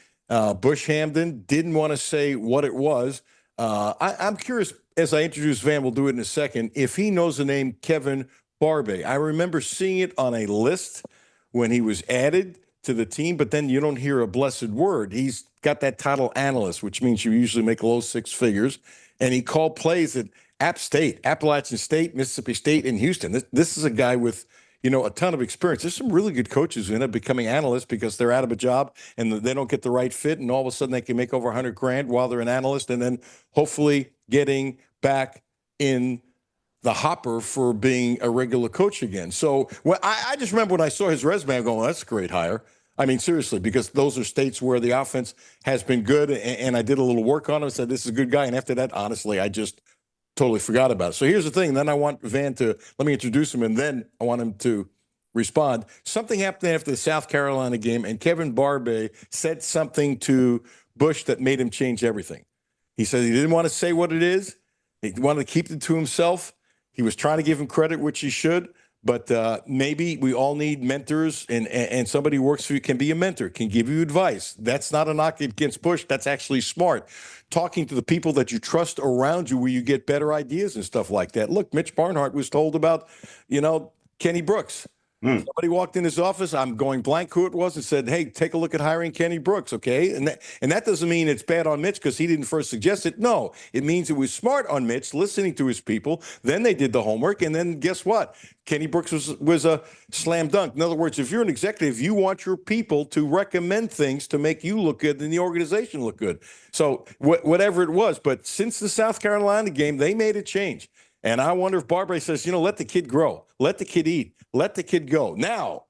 Bush Hampton didn't want to say what it was. I'm curious, as I introduce Van, we'll do it in a second, if he knows the name Kevin Barbay. I remember seeing it on a list when he was added to the team, but then you don't hear a blessed word. He's got that title analyst, which means you usually make low six figures, and he called plays at App State, Appalachian State, Mississippi State, and Houston. This is a guy with a ton of experience. There's some really good coaches who end up becoming analysts because they're out of a job and they don't get the right fit, and all of a sudden they can make over $100,000 while they're an analyst, and then hopefully getting back in the hopper for being a regular coach again. So I just remember when I saw his resume, I'm going, well, that's a great hire. I mean, seriously, because those are states where the offense has been good, and I did a little work on him and said, this is a good guy. And after that, honestly, I just totally forgot about it. So here's the thing. Then I want Van to let me introduce him, and then I want him to respond. Something happened after the South Carolina game, and Kevin Barbay said something to Bush that made him change everything. He said he didn't want to say what it is. He wanted to keep it to himself. He was trying to give him credit, which he should. But maybe we all need mentors, and somebody who works for you can be a mentor, can give you advice. That's not a knock against Bush. That's actually smart. Talking to the people that you trust around you where you get better ideas and stuff like that. Look, Mitch Barnhart was told about, Kenny Brooks. Somebody walked in his office, I'm going blank who it was, and said, hey, take a look at hiring Kenny Brooks, okay? And that doesn't mean it's bad on Mitch because he didn't first suggest it. No, it means it was smart on Mitch, listening to his people. Then they did the homework, and then guess what? Kenny Brooks was a slam dunk. In other words, if you're an executive, you want your people to recommend things to make you look good and the organization look good. So whatever it was, but since the South Carolina game, they made a change. And I wonder if Barbre says, let the kid grow, let the kid eat, let the kid go. Now,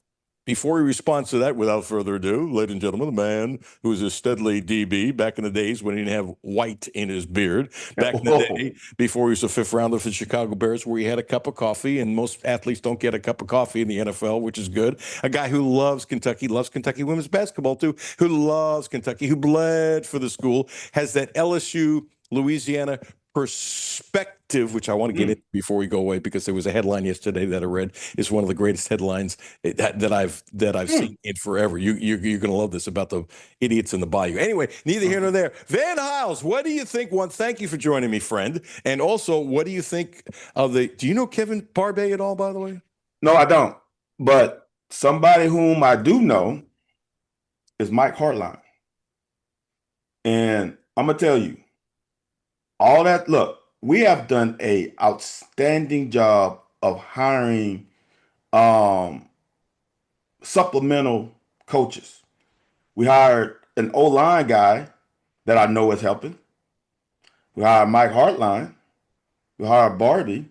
before he responds to that, without further ado, ladies and gentlemen, the man who was a Studley DB back in the days when he didn't have white in his beard, back in the day before he was a fifth rounder for the Chicago Bears, where he had a cup of coffee, and most athletes don't get a cup of coffee in the NFL, which is good. A guy who loves Kentucky women's basketball too, who loves Kentucky, who bled for the school, has that LSU, Louisiana perspective, which I want to get into before we go away, because there was a headline yesterday that I read. It's one of the greatest headlines that I've seen in forever. You're going to love this, about the idiots in the bayou. Anyway, neither here nor there. Van Hiles, what do you think? One, thank you for joining me, friend. And also, what do you think of do you know Kevin Barbe at all, by the way? No, I don't. But somebody whom I do know is Mike Hartline. And I'm going to tell you, all that, look, we have done a outstanding job of hiring supplemental coaches. We hired an O-line guy that I know is helping. We hired Mike Hartline. We hired Barbie.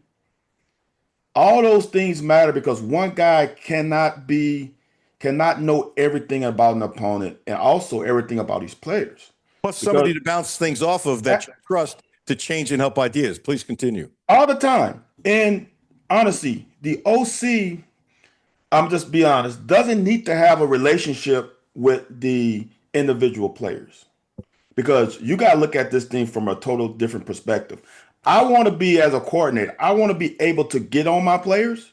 All those things matter because one guy cannot know everything about an opponent and also everything about his players. Plus somebody to bounce things off of that you trust to change and help ideas. Please continue. All the time. And honestly, the OC, I'm just be honest, doesn't need to have a relationship with the individual players, because you got to look at this thing from a total different perspective. I want to be, as a coordinator, I want to be able to get on my players,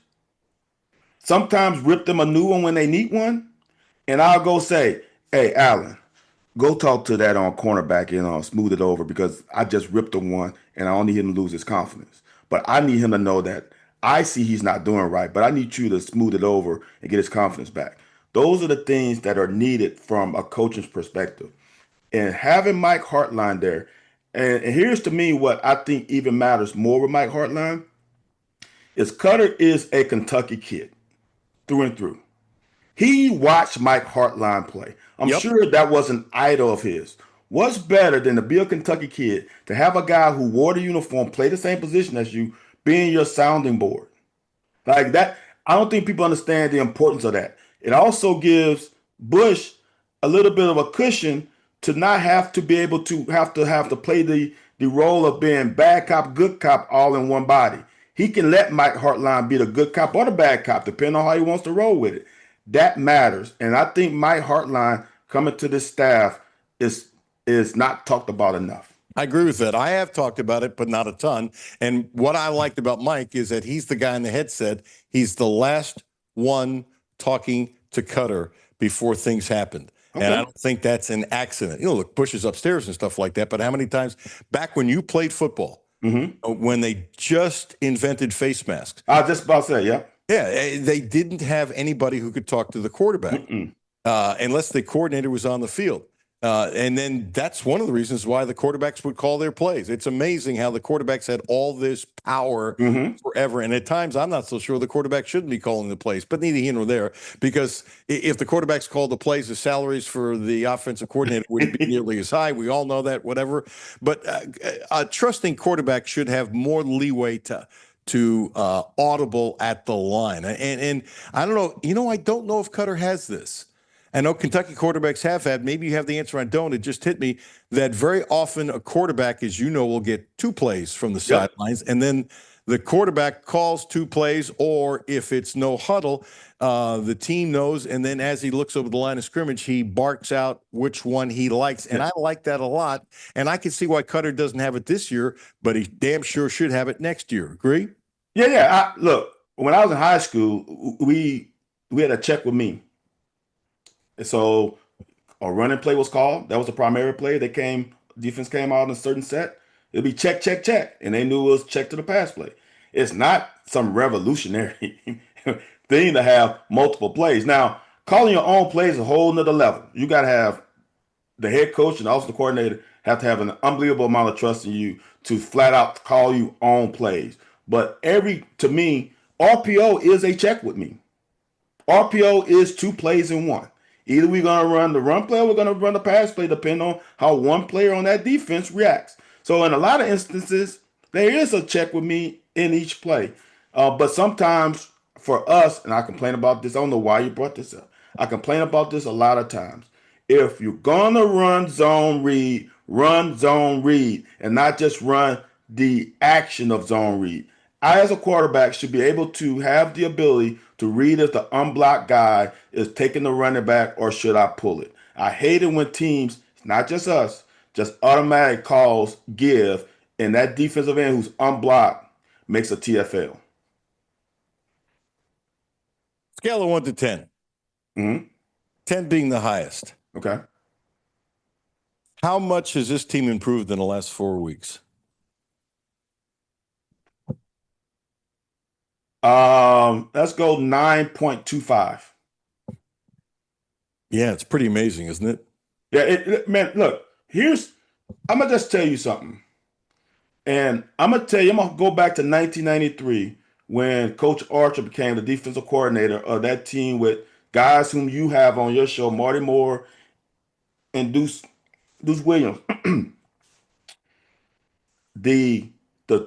sometimes rip them a new one when they need one, and I'll go say, hey, Allen, go talk to that on cornerback and smooth it over, because I just ripped him one and I don't need him to lose his confidence. But I need him to know that I see he's not doing right, but I need you to smooth it over and get his confidence back. Those are the things that are needed from a coaching's perspective. And having Mike Hartline there, and here's to me what I think even matters more with Mike Hartline, is Cutler is a Kentucky kid through and through. He watched Mike Hartline play. I'm sure that was an idol of his. What's better than to be a Kentucky kid, to have a guy who wore the uniform, play the same position as you, being your sounding board? Like that, I don't think people understand the importance of that. It also gives Bush a little bit of a cushion to not have to be able to have to play the role of being bad cop, good cop all in one body. He can let Mike Hartline be the good cop or the bad cop, depending on how he wants to roll with it. That matters. And I think Mike Hartline coming to this staff is not talked about enough. I agree with that. I have talked about it, but not a ton. And what I liked about Mike is that he's the guy in the headset. He's the last one talking to Cutler before things happened. Okay. And I don't think that's an accident. Look, Bush is upstairs and stuff like that. But how many times back when you played football, when they just invented face masks? I was just about to say, yeah. Yeah, they didn't have anybody who could talk to the quarterback unless the coordinator was on the field. And then that's one of the reasons why the quarterbacks would call their plays. It's amazing how the quarterbacks had all this power forever. And at times, I'm not so sure the quarterback shouldn't be calling the plays, but neither here nor there, because if the quarterbacks called the plays, the salaries for the offensive coordinator wouldn't be nearly as high. We all know that, whatever. But a trusting quarterback should have more leeway to audible at the line. And I don't know, I don't know if Cutler has this. I know Kentucky quarterbacks have had, maybe you have the answer, I don't, it just hit me, that very often a quarterback, as you know, will get two plays from the sidelines, and then the quarterback calls two plays, or if it's no huddle, the team knows, and then as he looks over the line of scrimmage, he barks out which one he likes, and I like that a lot, and I can see why Cutler doesn't have it this year, but he damn sure should have it next year. Agree? Yeah. Look, when I was in high school, we had a check with me. And so a running play was called. That was the primary play. Defense came out in a certain set. It'll be check, check, check. And they knew it was check to the pass play. It's not some revolutionary. thing to have multiple plays. Now, calling your own plays is a whole nother level. You got to have the head coach and also the coordinator have to have an unbelievable amount of trust in you to flat out call you on plays. But to me, RPO is a check with me. RPO is 2 plays in 1. Either we're going to run the run play or we're going to run the pass play, depending on how one player on that defense reacts. So in a lot of instances, there is a check with me in each play. But sometimes for us, and I complain about this, I don't know why you brought this up. I complain about this a lot of times. If you're going to run zone read, and not just run the action of zone read. I, as a quarterback, should be able to have the ability to read if the unblocked guy is taking the running back or should I pull it. I hate it when teams, not just us, just automatic calls give, and that defensive end who's unblocked makes a TFL. Scale of 1 to 10. 10 being the highest. Okay. How much has this team improved in the last 4 weeks? Let's go 9.25. Yeah, it's pretty amazing, isn't it? Yeah, man, look, I'm going to just tell you something. And I'm going to go back to 1993 when Coach Archer became the defensive coordinator of that team with guys whom you have on your show, Marty Moore and Deuce Williams. The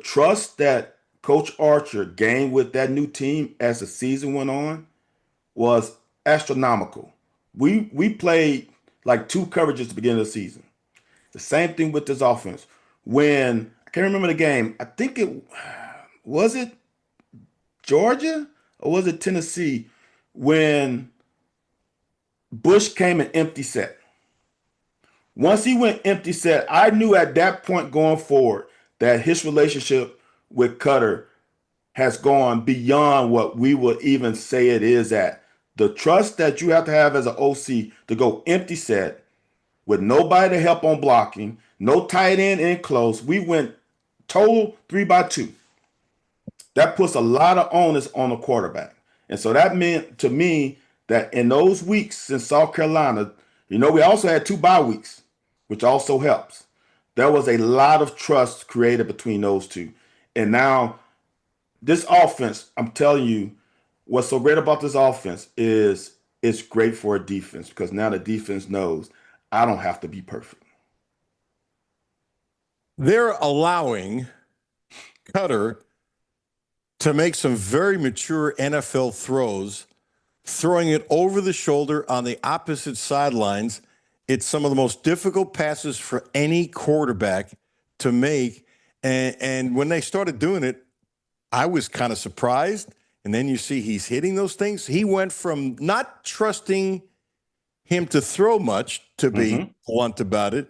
trust that Coach Archer gained with that new team as the season went on was astronomical. We played like 2 coverages at the beginning of the season. The same thing with this offense. When I can't remember the game, I think was it Georgia or was it Tennessee when Bush came an empty set. Once he went empty set, I knew at that point going forward that his relationship with Cutler has gone beyond what we would even say it is at. The trust that you have to have as an OC to go empty set with nobody to help on blocking, no tight end in close. We went total 3-by-2. That puts a lot of onus on the quarterback. And so that meant to me that in those weeks in South Carolina, we also had 2 bye weeks, which also helps. There was a lot of trust created between those two. And now this offense, I'm telling you, what's so great about this offense is it's great for a defense because now the defense knows I don't have to be perfect. They're allowing Cutler to make some very mature NFL throws, throwing it over the shoulder on the opposite sidelines. It's some of the most difficult passes for any quarterback to make. And when they started doing it, I was kind of surprised. And then you see he's hitting those things. He went from not trusting him to throw much, to be blunt about it,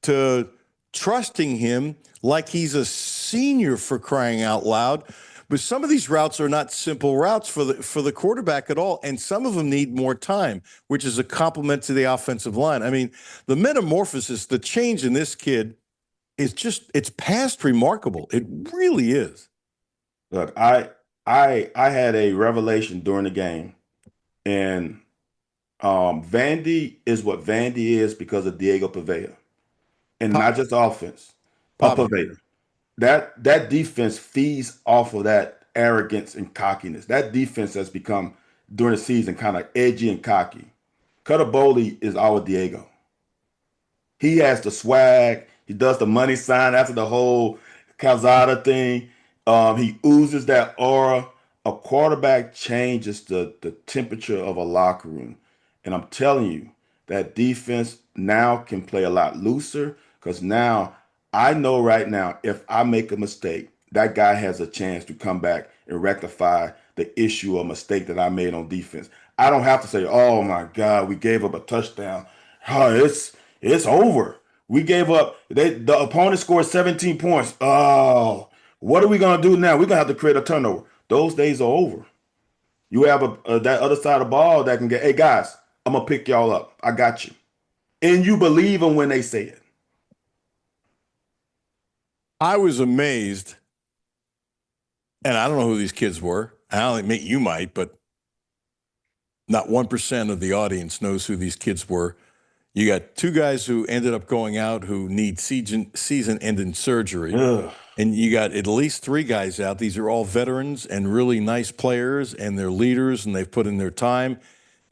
to trusting him like he's a senior, for crying out loud. But some of these routes are not simple routes for the quarterback at all, and some of them need more time, which is a compliment to the offensive line. I mean, the metamorphosis, the change in this kid is it's past remarkable. It really is. Look, I had a revelation during the game, and Vandy is what Vandy is because of Diego Pavetta, and not just offense. Pavetta. That defense feeds off of that arrogance and cockiness. That defense has become, during the season, kind of edgy and cocky. Cutter Boley is our Diego. He has the swag. He does the money sign after the whole Calzada thing. He oozes that aura. A quarterback changes the temperature of a locker room. And I'm telling you, that defense now can play a lot looser because now I know right now if I make a mistake, that guy has a chance to come back and rectify the issue or mistake that I made on defense. I don't have to say, oh my God, we gave up a touchdown. It's over. We gave up. The opponent scored 17 points. Oh, what are we going to do now? We're going to have to create a turnover. Those days are over. You have that other side of the ball that can get, hey guys, I'm going to pick y'all up. I got you. And you believe them when they say it. I was amazed, and I don't know who these kids were. I don't admit you might, but not 1% of the audience knows who these kids were. You got two guys who ended up going out who need season-ending surgery. Ugh. And you got at least three guys out. These are all veterans and really nice players, and they're leaders, and they've put in their time.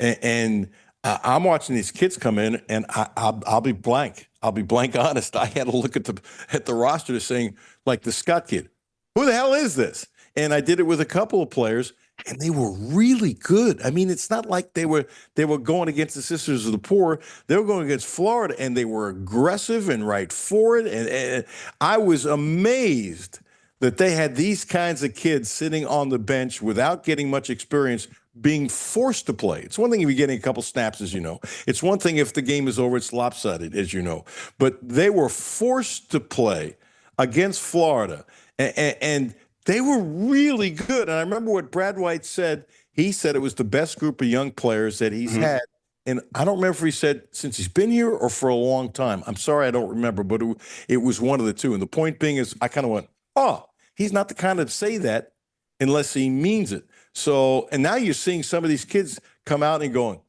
And I'm watching these kids come in, and I'll be blank. I'll be blank honest. I had to look at the roster to saying, like the Scott kid, who the hell is this? And I did it with a couple of players, and they were really good. I mean, it's not like they were going against the Sisters of the Poor. They were going against Florida, and they were aggressive and right for it. And I was amazed that they had these kinds of kids sitting on the bench without getting much experience, being forced to play. It's one thing if you're getting a couple snaps, as you know. It's one thing if the game is over, it's lopsided, as you know. But they were forced to play against Florida, and they were really good. And I remember what Brad White said. He said it was the best group of young players that he's had. And I don't remember if he said since he's been here or for a long time. I'm sorry, I don't remember, but it was one of the two. And the point being is I kind of went, oh, he's not the kind to say that unless he means it. So, and now you're seeing some of these kids come out and going,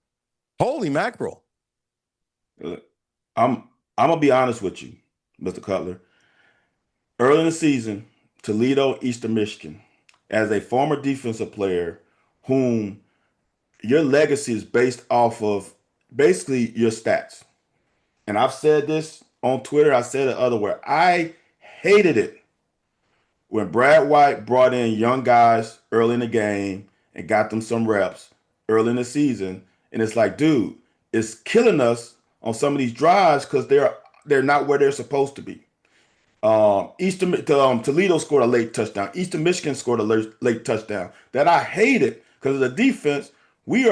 holy mackerel. I'm going to be honest with you, Mr. Cutler. Early in the season, Toledo, Eastern Michigan, as a former defensive player whom your legacy is based off of basically your stats. And I've said this on Twitter, I said it otherwhere. I hated it when Brad White brought in young guys early in the game and got them some reps early in the season. And it's like, dude, it's killing us on some of these drives because they're not where they're supposed to be. Toledo scored a late touchdown. Eastern Michigan scored a late touchdown that I hated because of the defense. We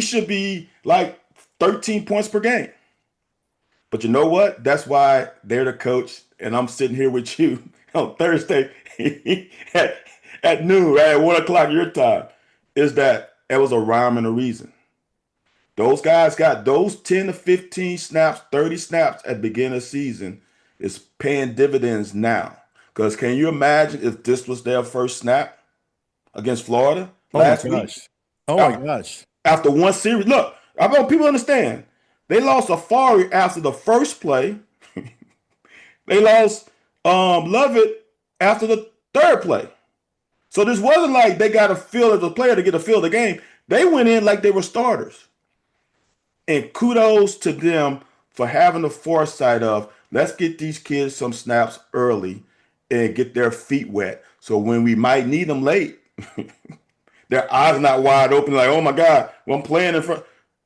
should be like 13 points per game. But you know what? That's why they're the coach, and I'm sitting here with you on Thursday at noon, right, at 1 o'clock your time. Is that it was a rhyme and a reason. Those guys got those 10 to 15 snaps, 30 snaps at the beginning of the season is paying dividends now. Because can you imagine if this was their first snap against Florida last week? Oh, my gosh. After one series. Look, I want people to understand. They lost Safari after the first play. They lost Lovett after the third play. So this wasn't like they got a feel as a player to get a feel of the game. They went in like they were starters. And kudos to them for having the foresight of, let's get these kids some snaps early and get their feet wet. So when we might need them late, their eyes not wide open, like, oh my God, well, I'm playing in front.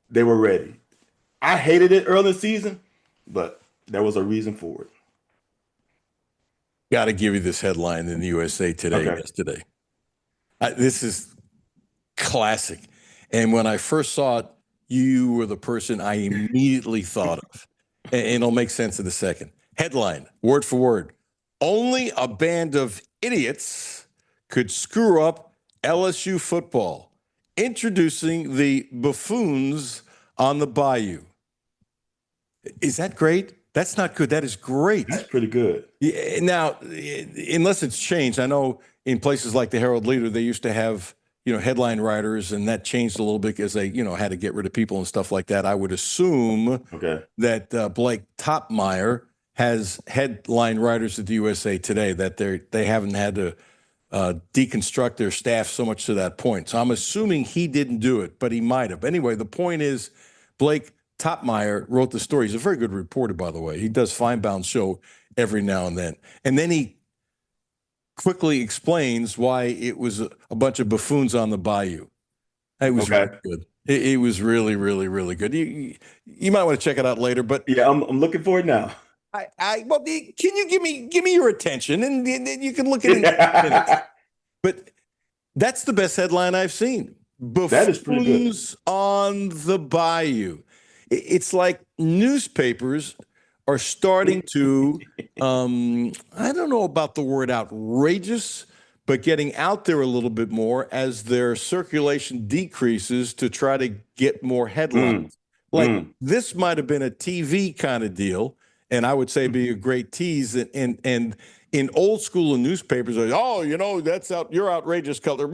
They were ready. I hated it early in the season, but there was a reason for it. Got to give you this headline in the USA Today yesterday. This is classic. And when I first saw it, you were the person I immediately thought of. And it'll make sense in a second. Headline, word for word. Only a band of idiots could screw up LSU football. Introducing the buffoons on the bayou. Is that great? That's not good. That is great. That's pretty good. Yeah, now, unless it's changed, I know in places like the Herald Leader, they used to have, headline writers, and that changed a little bit because they, had to get rid of people and stuff like that. I would assume that Blake Topmeyer has headline writers at the USA Today, that they haven't had to deconstruct their staff so much to that point. So I'm assuming he didn't do it, but he might have. Anyway, the point is Blake Topmeyer wrote the story. He's a very good reporter, by the way. He does Feinbaum's show every now and then. And then he quickly explains why it was a bunch of buffoons on the bayou. It was really good. It was really, really, really good. You might want to check it out later. But yeah, I'm looking for it now. Well, can you give me your attention, and you can look at it in minutes. But that's the best headline I've seen. Buffoons that is pretty good. On the bayou. It's like newspapers are starting to, I don't know about the word outrageous, but getting out there a little bit more as their circulation decreases to try to get more headlines. This might have been a TV kind of deal, And I would say be a great tease. And in old school newspapers, like, oh, you're outrageous, Cutler.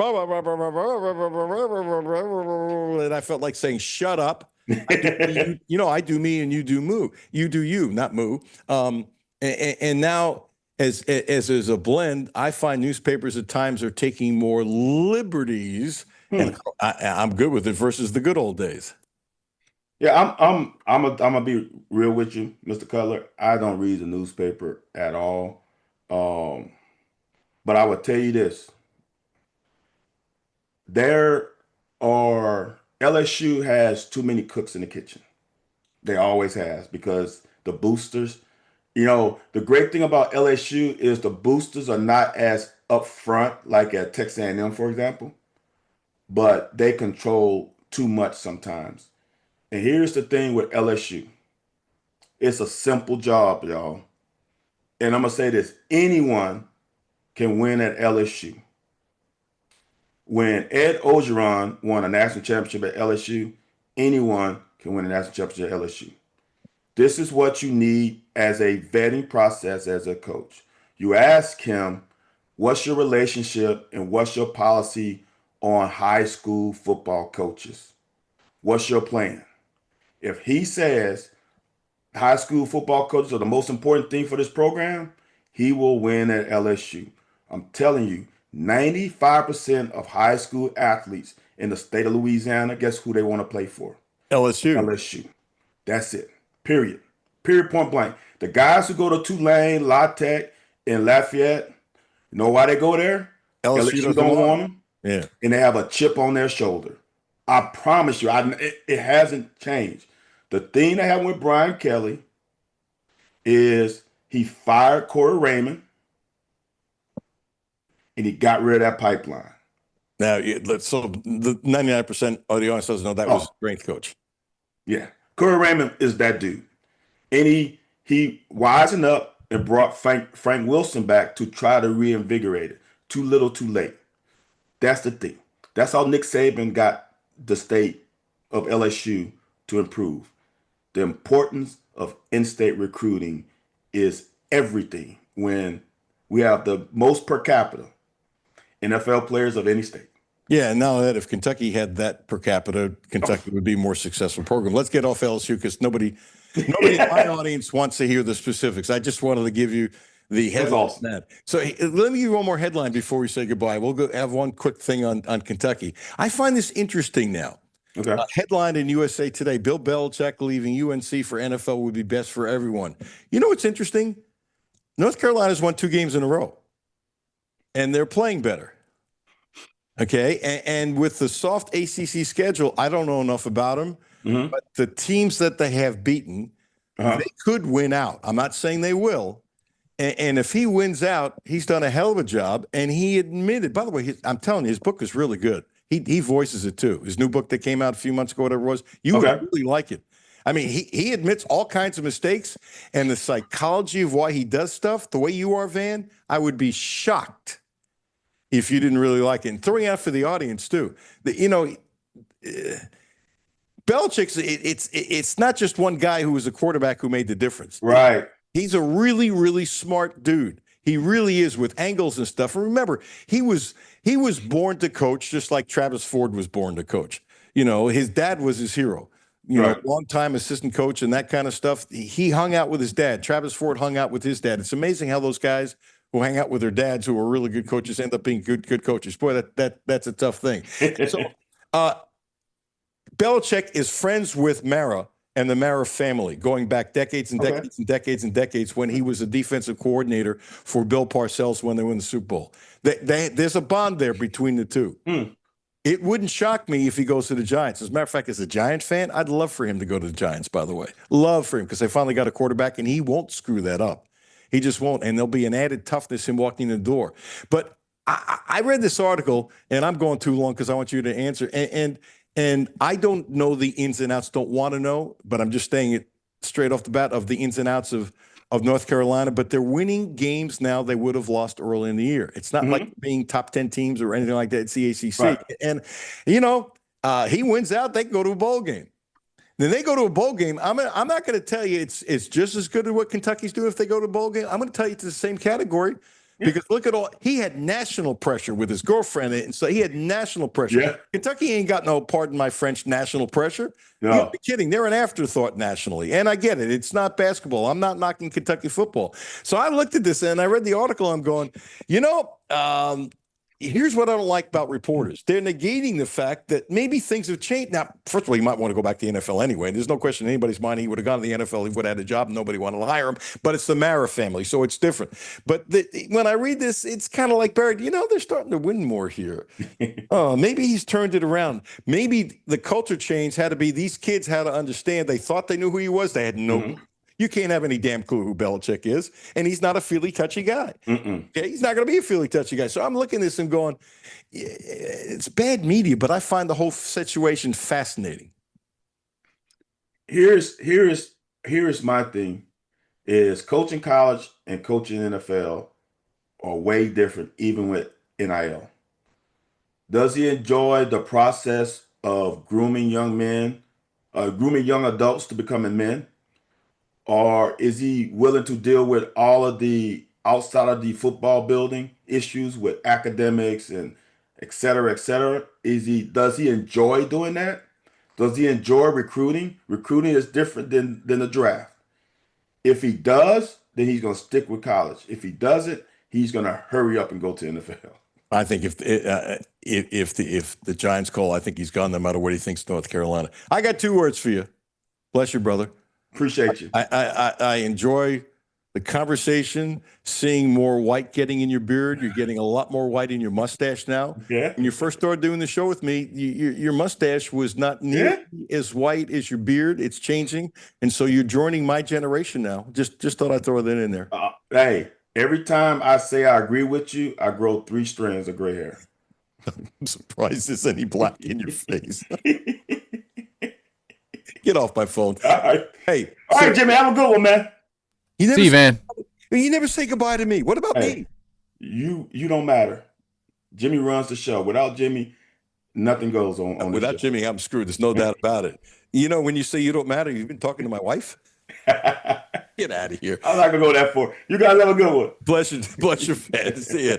And I felt like saying, shut up. I do me and you do moo. You do you, not moo. And now, as is a blend, I find newspapers at times are taking more liberties, and I'm good with it versus the good old days. Yeah, I'm gonna be real with you, Mr. Cutler. I don't read the newspaper at all. But I would tell you this. LSU has too many cooks in the kitchen. They always has, because the boosters, the great thing about LSU is the boosters are not as upfront like at Texas A&M, for example, but they control too much sometimes. And here's the thing with LSU. It's a simple job, y'all. And I'm going to say this. Anyone can win at LSU. When Ed Orgeron won a national championship at LSU, anyone can win a national championship at LSU. This is what you need as a vetting process as a coach. You ask him, what's your relationship and what's your policy on high school football coaches? What's your plan? If he says high school football coaches are the most important thing for this program, he will win at LSU. I'm telling you, 95% of high school athletes in the state of Louisiana, guess who they want to play for? LSU. LSU. That's it. Period. Period, point blank. The guys who go to Tulane, La Tech, and Lafayette, you know why they go there? LSU don't want them. Yeah. And they have a chip on their shoulder. I promise you, it hasn't changed. The thing that happened with Brian Kelly is he fired Corey Raymond and he got rid of that pipeline. Now, so the 99% of the audience doesn't know that was a strength coach. Yeah. Corey Raymond is that dude. And he wisened up and brought Frank Wilson back to try to reinvigorate it. Too little, too late. That's the thing. That's how Nick Saban got the state of LSU to improve. The importance of in-state recruiting is everything when we have the most per capita NFL players of any state. Yeah, and now that if Kentucky had that per capita, Kentucky would be a more successful program. Let's get off LSU because nobody in my audience wants to hear the specifics. I just wanted to give you the headline. Awesome. So let me give you one more headline before we say goodbye. We'll go have one quick thing on Kentucky. I find this interesting now. Okay. Headline in USA Today: Bill Belichick leaving UNC for NFL would be best for everyone. You know what's interesting? North Carolina's won 2 games in a row, and they're playing better. Okay, and with the soft ACC schedule, I don't know enough about them, but the teams that they have beaten, they could win out. I'm not saying they will. And if he wins out, he's done a hell of a job. And he admitted, by the way, I'm telling you, his book is really good. He voices it too. His new book that came out a few months ago, whatever it was, you would really like it. I mean, he admits all kinds of mistakes and the psychology of why he does stuff, the way you are, Van, I would be shocked if you didn't really like it. And throwing out for the audience too, Belichick's, it's not just one guy who was a quarterback who made the difference. Right. He's a really, really smart dude. He really is, with angles and stuff. And remember, he was born to coach, just like Travis Ford was born to coach. His dad was his hero. Longtime assistant coach and that kind of stuff. He hung out with his dad. Travis Ford hung out with his dad. It's amazing how those guys who hang out with their dads who are really good coaches end up being good coaches. Boy, that's a tough thing. So Belichick is friends with Mara and the Mara family, going back decades and decades and decades and decades, when he was a defensive coordinator for Bill Parcells when they won the Super Bowl. There's a bond there between the two. It wouldn't shock me if he goes to the Giants. As a matter of fact, as a Giant fan, I'd love for him to go to the Giants, by the way. Love for him, because they finally got a quarterback, and he won't screw that up. He just won't, and there'll be an added toughness in walking in the door. But I read this article, and I'm going too long because I want you to answer, and I don't know the ins and outs, don't want to know, but I'm just saying it straight off the bat of the ins and outs of North Carolina. But they're winning games now they would have lost early in the year. It's not like being top 10 teams or anything like that. It's the ACC. Right. And, he wins out, they can go to a bowl game. Then they go to a bowl game. I'm not going to tell you it's just as good as what Kentucky's doing if they go to a bowl game. I'm going to tell you it's the same category because look at he had national pressure with his girlfriend, and so he had national pressure. Yeah. Kentucky ain't got no, pardon my French, national pressure. No. You're kidding. They're an afterthought nationally, and I get it. It's not basketball. I'm not knocking Kentucky football. So I looked at this and I read the article. I'm going, here's what I don't like about reporters. They're negating the fact that maybe things have changed. Now, first of all, you might want to go back to the NFL anyway. There's no question in anybody's mind he would have gone to the NFL. He would have had a job. Nobody wanted to hire him. But it's the Mara family, so it's different. But when I read this, it's kind of like Barrett. They're starting to win more here. Maybe he's turned it around. Maybe the culture change had to be these kids had to understand. They thought they knew who he was. They had no You can't have any damn clue who Belichick is, and he's not a feely-touchy guy. Okay? He's not going to be a feely-touchy guy. So I'm looking at this and going, it's bad media, but I find the whole situation fascinating. Here's my thing: is coaching college and coaching NFL are way different, even with NIL. Does he enjoy the process of grooming young men, grooming young adults to becoming men? Or is he willing to deal with all of the outside of the football building issues with academics and et cetera, et cetera? Does he enjoy doing that? Does he enjoy recruiting? Recruiting is different than the draft. If he does, then he's going to stick with college. If he doesn't, he's going to hurry up and go to NFL. I think if the Giants call, I think he's gone no matter what he thinks North Carolina. I got 2 words for you. Bless you, brother. Appreciate you. I enjoy the conversation, seeing more white getting in your beard. You're getting a lot more white in your mustache now. Yeah. When you first started doing the show with me, your mustache was not nearly as white as your beard. It's changing. And so you're joining my generation now. Just thought I'd throw that in there. Hey, every time I say I agree with you, I grow 3 strands of gray hair. I'm surprised there's any black in your face. Get off my phone. All right. Hey. All right, Jimmy, have a good one, man. See you, man. You never say goodbye to me. What about me? You don't matter. Jimmy runs the show. Without Jimmy, nothing goes on. Without Jimmy, I'm screwed. There's no doubt about it. When you say you don't matter, you've been talking to my wife? Get out of here. I'm not going to go that far. You guys have a good one. Bless your fans. See ya.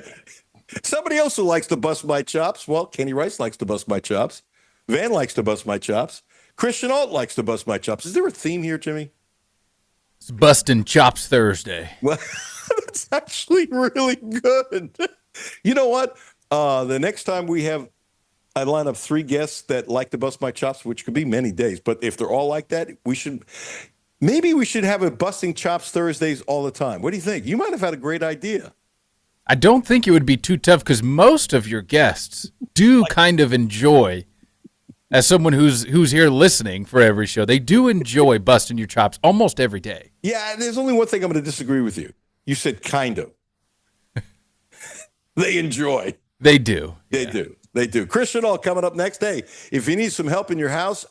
Somebody else who likes to bust my chops. Well, Kenny Rice likes to bust my chops. Van likes to bust my chops. Christian Alt likes to bust my chops. Is there a theme here, Jimmy? It's Bustin' Chops Thursday. Well, that's actually really good. You know what? The next time I line up 3 guests that like to bust my chops, which could be many days, but if they're all like that, we should have a Busting Chops Thursdays all the time. What do you think? You might have had a great idea. I don't think it would be too tough because most of your guests do kind of enjoy, as someone who's here listening for every show, they do enjoy busting your chops almost every day. Yeah, there's only one thing I'm going to disagree with you. You said kind of. They enjoy. They do. They do. They do. Christian Alt coming up next. Hey, if you need some help in your house,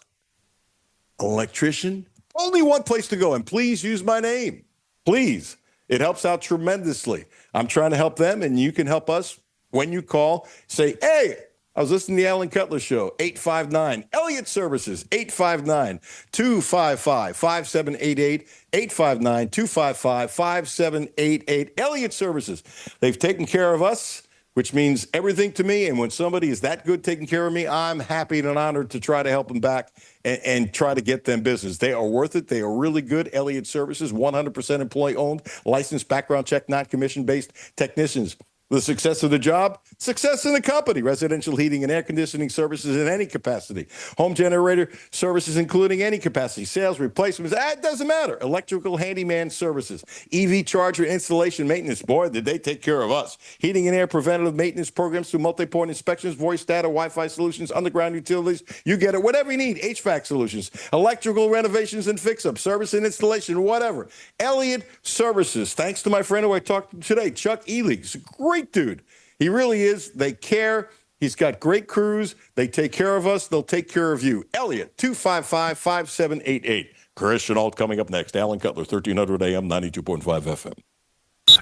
electrician, only one place to go. And please use my name. Please. It helps out tremendously. I'm trying to help them, and you can help us when you call. Say, hey, I was listening to the Alan Cutler Show, 859. Elliott Services, 859-255-5788, 859-255-5788. Elliott Services. They've taken care of us, which means everything to me. And when somebody is that good taking care of me, I'm happy and honored to try to help them back and try to get them business. They are worth it. They are really good. Elliott Services, 100% employee-owned, licensed, background check, non-commission-based technicians. The success of the job, success in the company. Residential heating and air conditioning services in any capacity. Home generator services including any capacity. Sales, replacements, it doesn't matter. Electrical handyman services. EV charger installation maintenance. Boy, did they take care of us. Heating and air preventative maintenance programs through multi-point inspections, voice data, Wi-Fi solutions, underground utilities. You get it. Whatever you need. HVAC solutions. Electrical renovations and fix-up. Service and installation, whatever. Elliott Services. Thanks to my friend who I talked to today, Chuck Ely. He's a great dude. He really is. They care. He's got great crews. They take care of us. They'll take care of you. Elliott, 255-5788. Christian Alt coming up next. Alan Cutler, 1300 AM, 92.5 FM.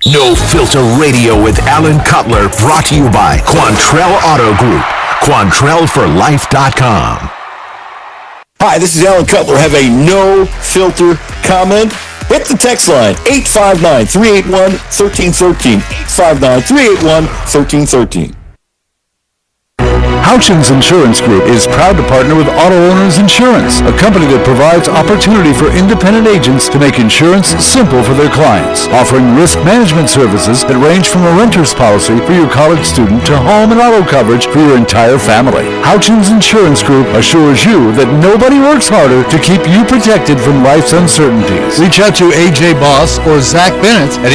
No Filter Radio with Alan Cutler, brought to you by Quantrell Auto Group. QuantrellForLife.com. Hi, this is Alan Cutler. Have a no-filter comment? Hit the text line, 859-381-1313, 859-381-1313. Houchins Insurance Group is proud to partner with Auto Owners Insurance, a company that provides opportunity for independent agents to make insurance simple for their clients, offering risk management services that range from a renter's policy for your college student to home and auto coverage for your entire family. Houchins Insurance Group assures you that nobody works harder to keep you protected from life's uncertainties. Reach out to AJ Boss or Zach Bennett at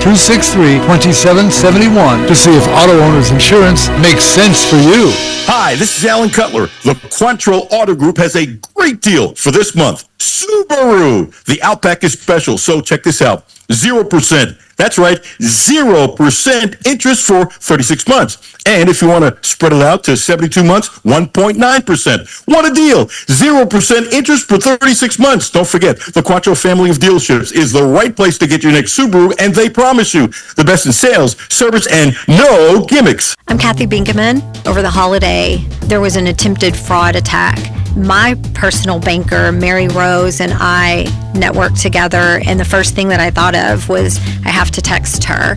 859-263-2771 to see if Auto Owners Insurance makes sense for you. Hi, this is Alan Cutler. The Quantrill Auto Group has a great deal for this month. Subaru. The Outback is special, so check this out. 0%. That's right, 0% interest for 36 months. And if you want to spread it out to 72 months, 1.9%. What a deal. 0% interest for 36 months. Don't forget, the Quantrill family of dealerships is the right place to get your next Subaru, and they promise you the best in sales, service, and no gimmicks. I'm Kathy Binkaman. Over the holiday, there was an attempted fraud attack. My personal banker, Mary Rose, and I networked together, and the first thing that I thought of was I have to text her.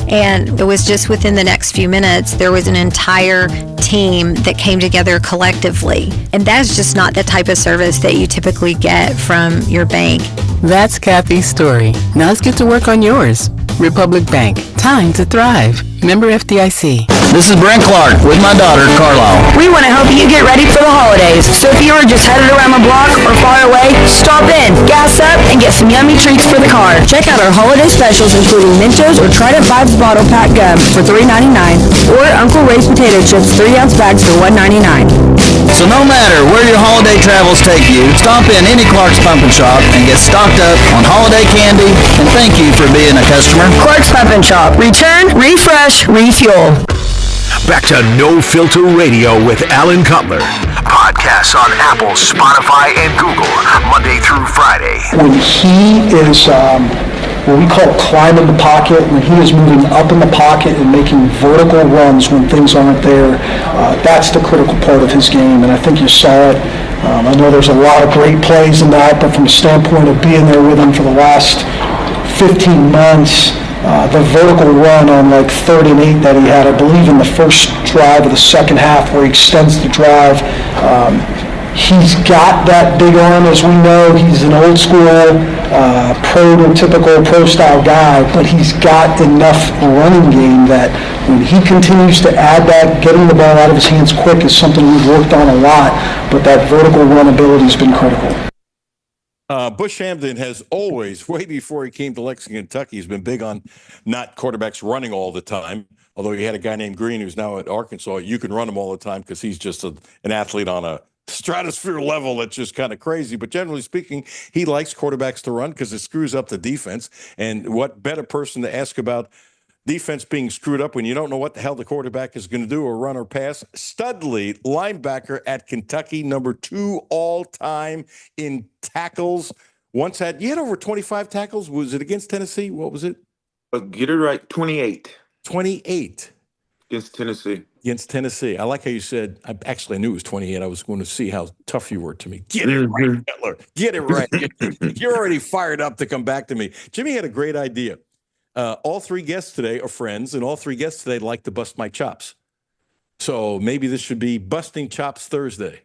And it was just within the next few minutes, there was an entire team that came together collectively. And that's just not the type of service that you typically get from your bank. That's Kathy's story. Now let's get to work on yours. Republic Bank. Time to thrive. Member FDIC. This is Brent Clark with my daughter, Carlisle. We want to help you get ready for the holidays. So if you are just headed around the block or far away, stop in, gas up, and get some yummy treats for the car. Check out our holiday specials, including Mentos or Trident Vibes bottle pack gum for $3.99 or Uncle Ray's potato chips 3-ounce bags for $1.99. So no matter where your holiday travels take you, stop in any Clark's Pumpkin Shop and get stocked up on holiday candy, and thank you for being a customer. Clark's Pumpkin Shop. Return, refresh, refuel. Back to No Filter Radio with Alan Cutler. Podcasts on Apple, Spotify, and Google, Monday through Friday. When he is what we call climbing the pocket, when he is moving up in the pocket and making vertical runs when things aren't there, that's the critical part of his game, and I think you saw it. I know there's a lot of great plays in that, but from the standpoint of being there with him for the last 15 months, the vertical run on like 3rd and 8 that he had, I believe in the first drive of the second half where he extends the drive, he's got that big arm, as we know. He's an old school, prototypical pro-style guy, but he's got enough running game that when he continues to add that, getting the ball out of his hands quick is something we've worked on a lot, but that vertical run ability has been critical. Bush Hampton has always, way before he came to Lexington, Kentucky, he's been big on not quarterbacks running all the time. Although he had a guy named Green who's now at Arkansas, you can run him all the time because he's just an athlete on a stratosphere level that's just kind of crazy. But generally speaking, he likes quarterbacks to run because it screws up the defense. And what better person to ask about defense being screwed up when you don't know what the hell the quarterback is going to do or run or pass? Studley, linebacker at Kentucky, number 2 all-time in tackles. You had over 25 tackles. Was it against Tennessee? What was it? Get it right, 28. 28. Against Tennessee. Against Tennessee. I like how you said, I knew it was 28. I was going to see how tough you were to me. Get it right, Cutler. Get it right. You're already fired up to come back to me. Jimmy had a great idea. All 3 guests today are friends, and all 3 guests today like to bust my chops. So maybe this should be Busting Chops Thursday.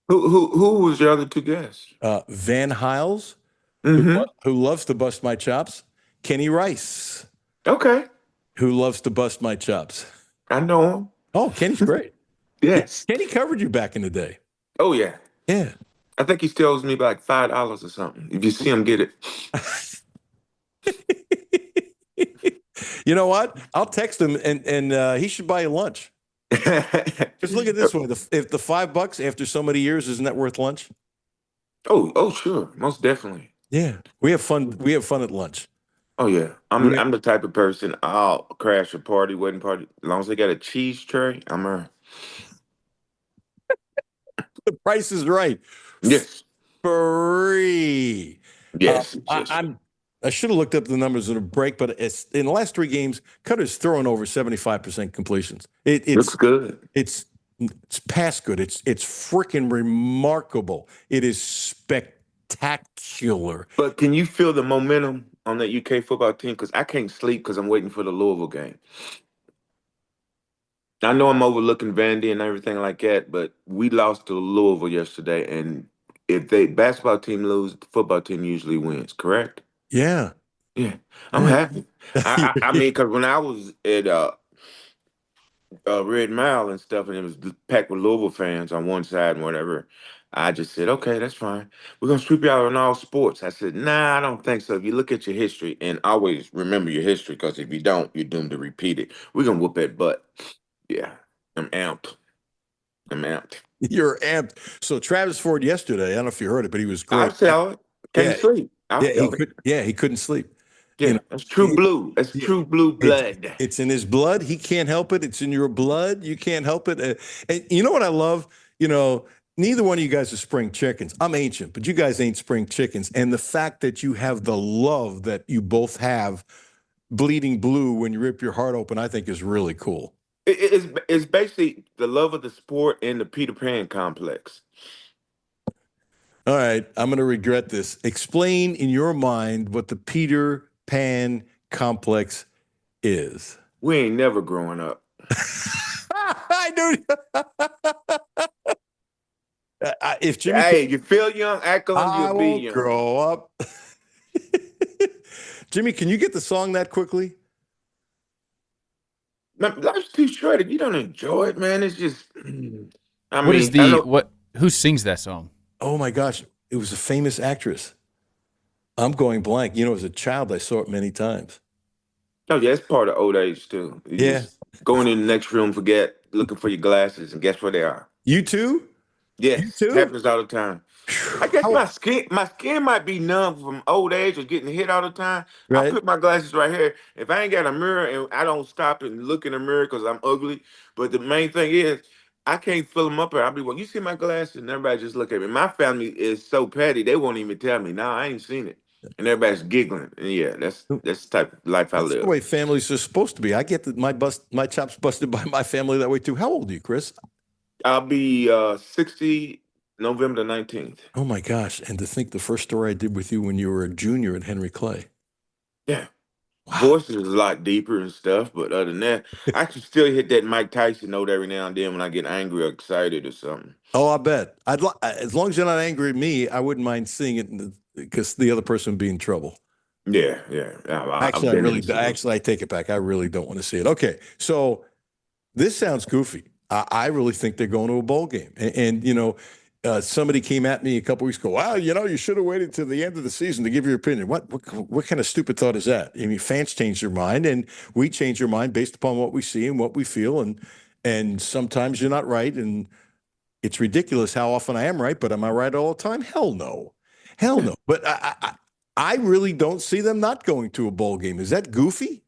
Who was your other 2 guests? Van Hiles, who loves to bust my chops. Kenny Rice. Okay. Who loves to bust my chops. I know him. Oh, Kenny's great. Yes. Kenny covered you back in the day. Oh, yeah. Yeah. I think he still owes me like $5 or something. If you see him, get it. You know what? I'll text him, and he should buy you lunch. Just look at this one. If the $5 after so many years, isn't that worth lunch? Oh, sure. Most definitely. Yeah. We have fun. We have fun at lunch. Oh, yeah. I'm the type of person, I'll crash a party, wedding party. As long as they got a cheese tray, I'm a... The price is right. Yes. Free. Yes. I should have looked up the numbers in a break, but in the last 3 games, Cutter's thrown over 75% completions. It's good. It's It's past good. It's freaking remarkable. It is spectacular. But can you feel the momentum on that UK football team? Because I can't sleep because I'm waiting for the Louisville game. I know I'm overlooking Vandy and everything like that, but we lost to Louisville yesterday, and if they basketball team lose, the football team usually wins. Correct? Yeah. Yeah, I'm happy. I mean, because when I was at Red Mile and stuff, and it was packed with Louisville fans on one side and whatever. I just said, okay, that's fine. We're gonna sweep you out in all sports. I said, nah, I don't think so. If you look at your history, and always remember your history, because if you don't, you're doomed to repeat it. We're gonna whoop that butt. Yeah, I'm amped. I'm amped. You're amped. So Travis Ford yesterday, I don't know if you heard it, but he was I great. saw it. Can't Yeah, sleep. I yeah, felt it. he couldn't sleep. Yeah, that's true blue. That's true blue blood. It's in his blood. He can't help it. It's in your blood. You can't help it. And you know what I love? You know, neither one of you guys are spring chickens. I'm ancient, but you guys ain't spring chickens. And the fact that you have the love that you both have, bleeding blue when you rip your heart open, I think is really cool. It's basically the love of the sport and the Peter Pan complex. All right, I'm going to regret this. Explain in your mind what the Peter Pan complex is. We ain't never growing up. I knew. If Jimmy, hey, you feel young, act like I you'll be won't young. grow up. Jimmy, can you get the song that quickly? Man, life's too short. If you don't enjoy it, man, it's just. Who sings that song? Oh my gosh, it was a famous actress. I'm going blank. You know, as a child, I saw it many times. Oh yeah, it's part of old age too. You just going in the next room, forget looking for your glasses, and guess where they are. You too? Yes, you too? happens all the time. I guess my skin might be numb from old age or getting hit all the time. Right. I put my glasses right here. If I ain't got a mirror and I don't stop and look in the mirror because I'm ugly, but the main thing is I can't fill them up. I'll be well. You see my glasses, and everybody just look at me. My family is so petty; they won't even tell me. No, I ain't seen it, and everybody's giggling. And yeah, that's the type of life I That's live. the way families are supposed to be. I get that my chops busted by my family that way too. How old are you, Chris? I'll be 60 November 19th. Oh my gosh! And to think the first story I did with you when you were a junior at Henry Clay. Yeah. Voice is a lot deeper and stuff, but other than that, I can still hit that Mike Tyson note every now and then when I get angry or excited or something. Oh, I bet. As long as you're not angry at me, I wouldn't mind seeing it because the other person would be in trouble. Yeah. Actually, I take it back. I really don't want to see it. Okay, so this sounds goofy. I really think they're going to a bowl game, and you know. Somebody came at me a couple weeks ago. Wow, you know, you should have waited till the end of the season to give your opinion. What kind of stupid thought is that? I mean, fans change their mind, and we change our mind based upon what we see and what we feel, and sometimes you're not right, and it's ridiculous how often I am right. But am I right all the time? Hell no. But I really don't see them not going to a bowl game. Is that goofy?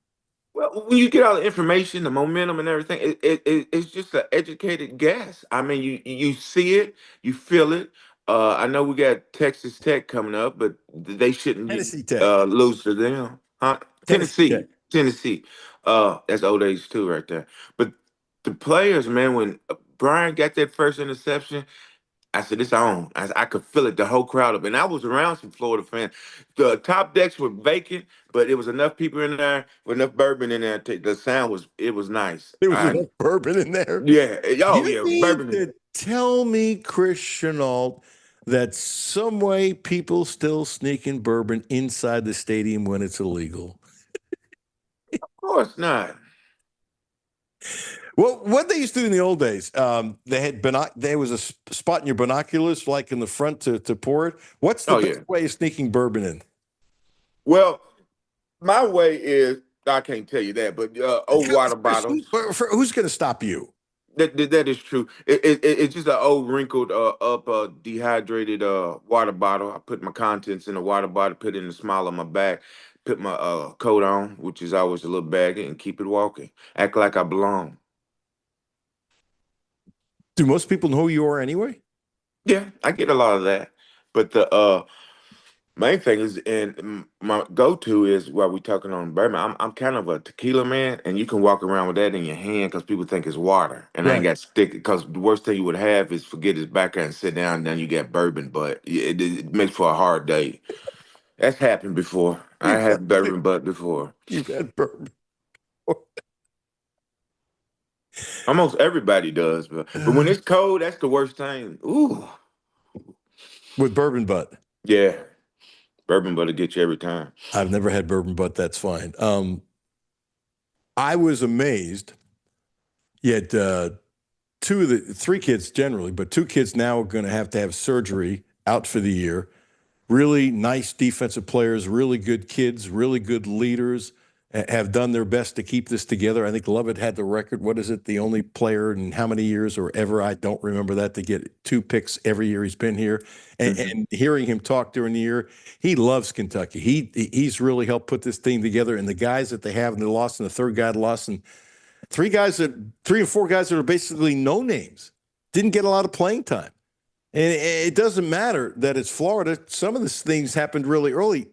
Well, when you get all the information, the momentum and everything, it's just an educated guess. I mean, you see it, you feel it. I know we got Texas Tech coming up, but they shouldn't Tennessee Tech. Lose to them. Huh? Tennessee. That's old age too right there. But the players, man, when Brian got that first interception, I said, it's on. I could feel it, the whole crowd up. And I was around some Florida fans. The top decks were vacant, but it was enough people in there, with enough bourbon in there. The sound was nice. There was enough bourbon in there? Yeah. Oh, you yeah. Need Bourbon. To tell me, Chris Chenault, that some way people still sneaking bourbon inside the stadium when it's illegal. Of course not. Well, what they used to do in the old days, they had there was a spot in your binoculars, like in the front, to pour it. What's the best way of sneaking bourbon in? Well, my way is, I can't tell you that, but old water bottles. Who's going to stop you? That is true. It's just an old wrinkled up dehydrated water bottle. I put my contents in a water bottle, put it in the small of my bag, put my coat on, which is always a little baggy, and keep it walking. Act like I belong. Do most people know who you are anyway? Yeah, I get a lot of that. But Main thing is, and my go-to is while we talking on bourbon. I'm kind of a tequila man, and you can walk around with that in your hand because people think it's water, and I ain't Right. got stick. Because the worst thing you would have is forget his back and sit down, and then you get bourbon, but it makes for a hard day. That's happened before. I You've had bourbon butt before. you've had bourbon. Almost everybody does, but when it's cold, that's the worst thing. Ooh, With bourbon butt. yeah, bourbon butter get you every time. I've never had bourbon butt. That's fine. I was amazed. Yet three kids generally, but two kids now are going to have surgery out for the year. Really nice defensive players, really good kids, really good leaders, have done their best to keep this together. I think Lovett had the record. What is it? The only player in how many years or ever, I don't remember that, to get 2 picks every year he's been here. And hearing him talk during the year, he loves Kentucky. He's really helped put this team together. And the guys that they have, and they lost, and the third guy lost, and three or four guys that are basically no names, didn't get a lot of playing time. And it doesn't matter that it's Florida. Some of these things happened really early.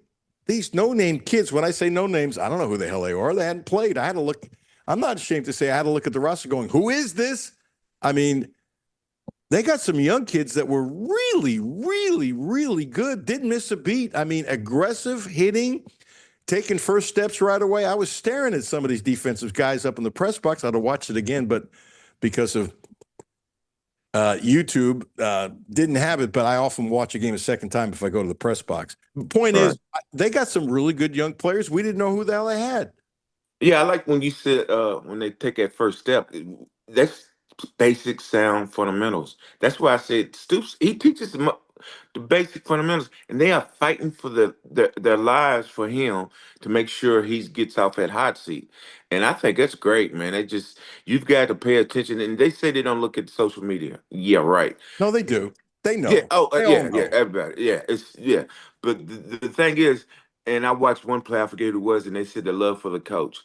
These no-name kids, when I say no names, I don't know who the hell they are. They hadn't played. I had to look. I'm not ashamed to say I had to look at the roster going, who is this? I mean, they got some young kids that were really, really, really good. Didn't miss a beat. I mean, aggressive hitting, taking first steps right away. I was staring at some of these defensive guys up in the press box. I'd have watched it again, but because of YouTube, didn't have it, but I often watch a game a second time if I go to the press box. The point is, they got some really good young players. We didn't know who the hell they had. Yeah, I like when you said when they take that first step. That's basic sound fundamentals. That's why I said Stoops. He teaches them the basic fundamentals, and they are fighting for their lives for him to make sure he gets off that hot seat. And I think that's great, man. They just you've got to pay attention. And they say they don't look at social media. Yeah, right. No, they do. They know. Yeah. Oh, They all yeah, yeah. know. Everybody. Yeah. It's yeah. But the thing is, and I watched one play. I forget who it was, and they said the love for the coach.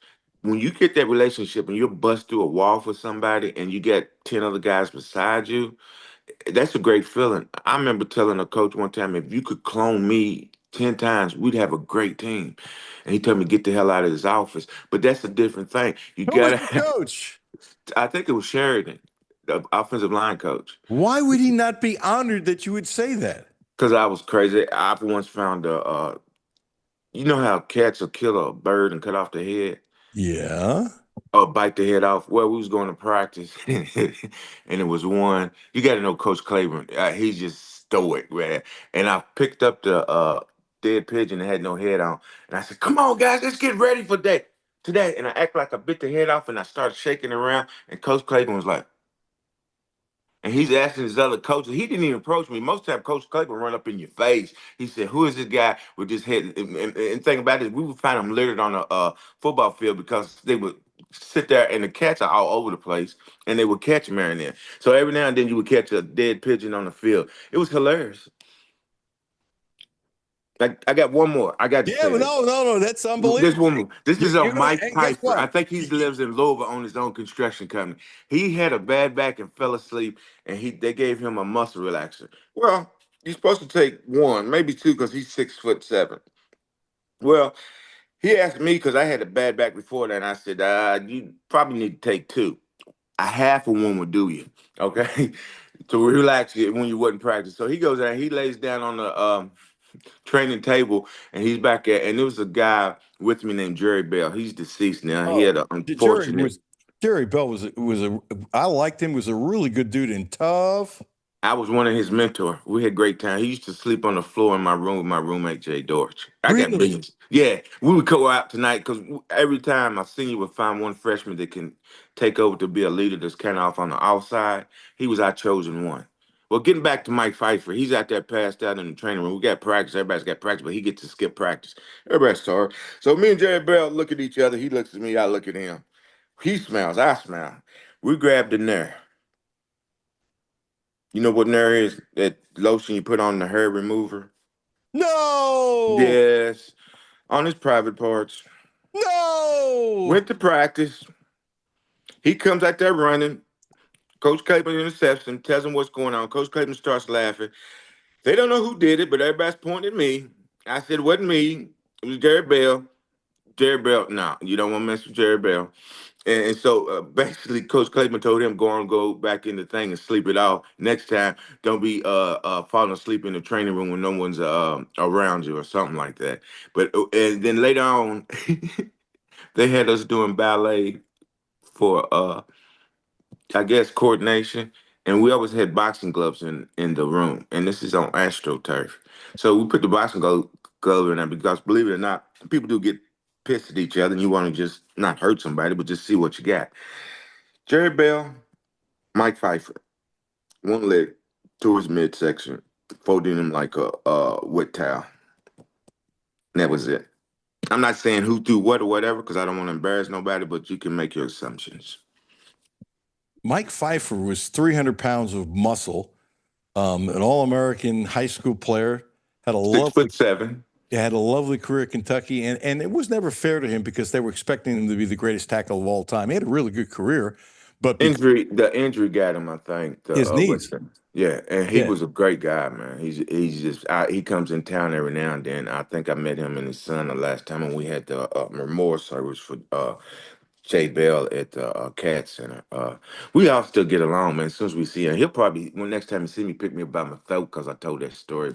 When you get that relationship and you bust through a wall for somebody, and you get 10 other guys beside you, that's a great feeling. I remember telling a coach one time, if you could clone me 10 times, we'd have a great team. And he told me get the hell out of his office. But that's a different thing. You Who was gotta the coach? I think it was Sheridan, the offensive line coach. Why would he not be honored that you would say that? Because I was crazy. I once found you know how cats will kill a bird and cut off the head? Yeah. Or bite the head off. Well, we was going to practice, and it was one. You got to know Coach Claiborne. He's just stoic, man. And I picked up the dead pigeon that had no head on, and I said, "Come on, guys, let's get ready for that today." And I act like I bit the head off, and I started shaking around. And Coach Claiborne was like, and he's asking his other coaches. He didn't even approach me. Most time, Coach Claiborne run up in your face. He said, "Who is this guy with this head?" And thing about it, we would find them littered on a football field because they would sit there and the cats are all over the place, and they would catch them here and there. So every now and then, you would catch a dead pigeon on the field. It was hilarious. I got one more. I got to Yeah, say but this. no, that's This unbelievable. woman, this is a Mike And guess Pfeiffer. I what? think he lives in Louisville on his own construction company. He had a bad back and fell asleep, and they gave him a muscle relaxer. Well, you're supposed to take one, maybe two, because he's 6'7". Well, he asked me because I had a bad back before that, and I said, you probably need to take two. A half of one would do you, okay? To relax you when you wasn't practicing. So he goes there, he lays down on the training table, and he's back at, and there was a guy with me named Jerry Bell. He's deceased now. He had Oh, an unfortunate. Jerry Bell I liked him, was a really good dude and tough. I was one of his mentors. We had great time. He used to sleep on the floor in my room with my roommate Jay Dorch. I got Really? millions. Yeah, we would go out tonight because every time a senior would find one freshman that can take over to be a leader that's kind of off on the outside. He was our chosen one. Well, getting back to Mike Pfeiffer, he's out there passed out in the training room. We got practice. Everybody's got practice, but he gets to skip practice. Everybody's sorry. So me and Jerry Bell look at each other. He looks at me. I look at him. He smiles. I smile. We grabbed the Nair. You know what Nair is? That lotion you put on the hair remover? No. Yes. On his private parts. No. Went to practice. He comes out there running. Coach Claiborne intercepts him, tells him what's going on. Coach Claiborne starts laughing. They don't know who did it, but everybody's pointing at me. I said it wasn't me. It was Jerry Bell. Jerry Bell, no, you don't want to mess with Jerry Bell. And so basically, Coach Clayton told him go back in the thing and sleep it off. Next time, don't be falling asleep in the training room when no one's around you or something like that. But and then later on, they had us doing ballet for I guess coordination, and we always had boxing gloves in the room, and this is on AstroTurf. So we put the glove in there because, believe it or not, people do get pissed at each other, and you want to just not hurt somebody, but just see what you got. Jerry Bell, Mike Pfeiffer, one leg to his midsection, folding him like a wet towel. And that was it. I'm not saying who threw what or whatever because I don't want to embarrass nobody, but you can make your assumptions. Mike Pfeiffer was 300 pounds of muscle, an All-American high school player, had a 6'7". Had a lovely career at Kentucky, and it was never fair to him because they were expecting him to be the greatest tackle of all time. He had a really good career, but the injury got him, I think. His knees. Yeah, and he was a great guy, man. He's just he comes in town every now and then. I think I met him and his son the last time when we had the memorial service for Jay Bell at the Cat Center. We all still get along, man. As soon as we see him, he'll probably when next time he see me, pick me up by my throat because I told that story.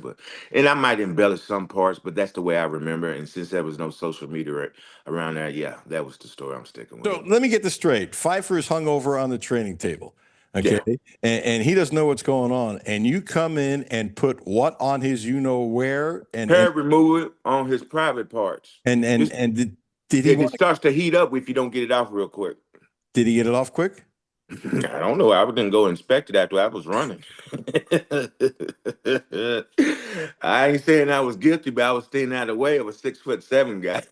And I might embellish some parts, but that's the way I remember. And since there was no social media around there, yeah, that was the story I'm sticking with. So let me get this straight. Pfeiffer is hung over on the training table. Okay. Yeah. And he doesn't know what's going on. And you come in and put what on his where and hair removal on his private parts. And did he it starts to heat up if you don't get it off real quick. Did he get it off quick? I don't know. I didn't go inspect it after I was running. I ain't saying I was guilty, but I was staying out of the way of a 6'7" guy.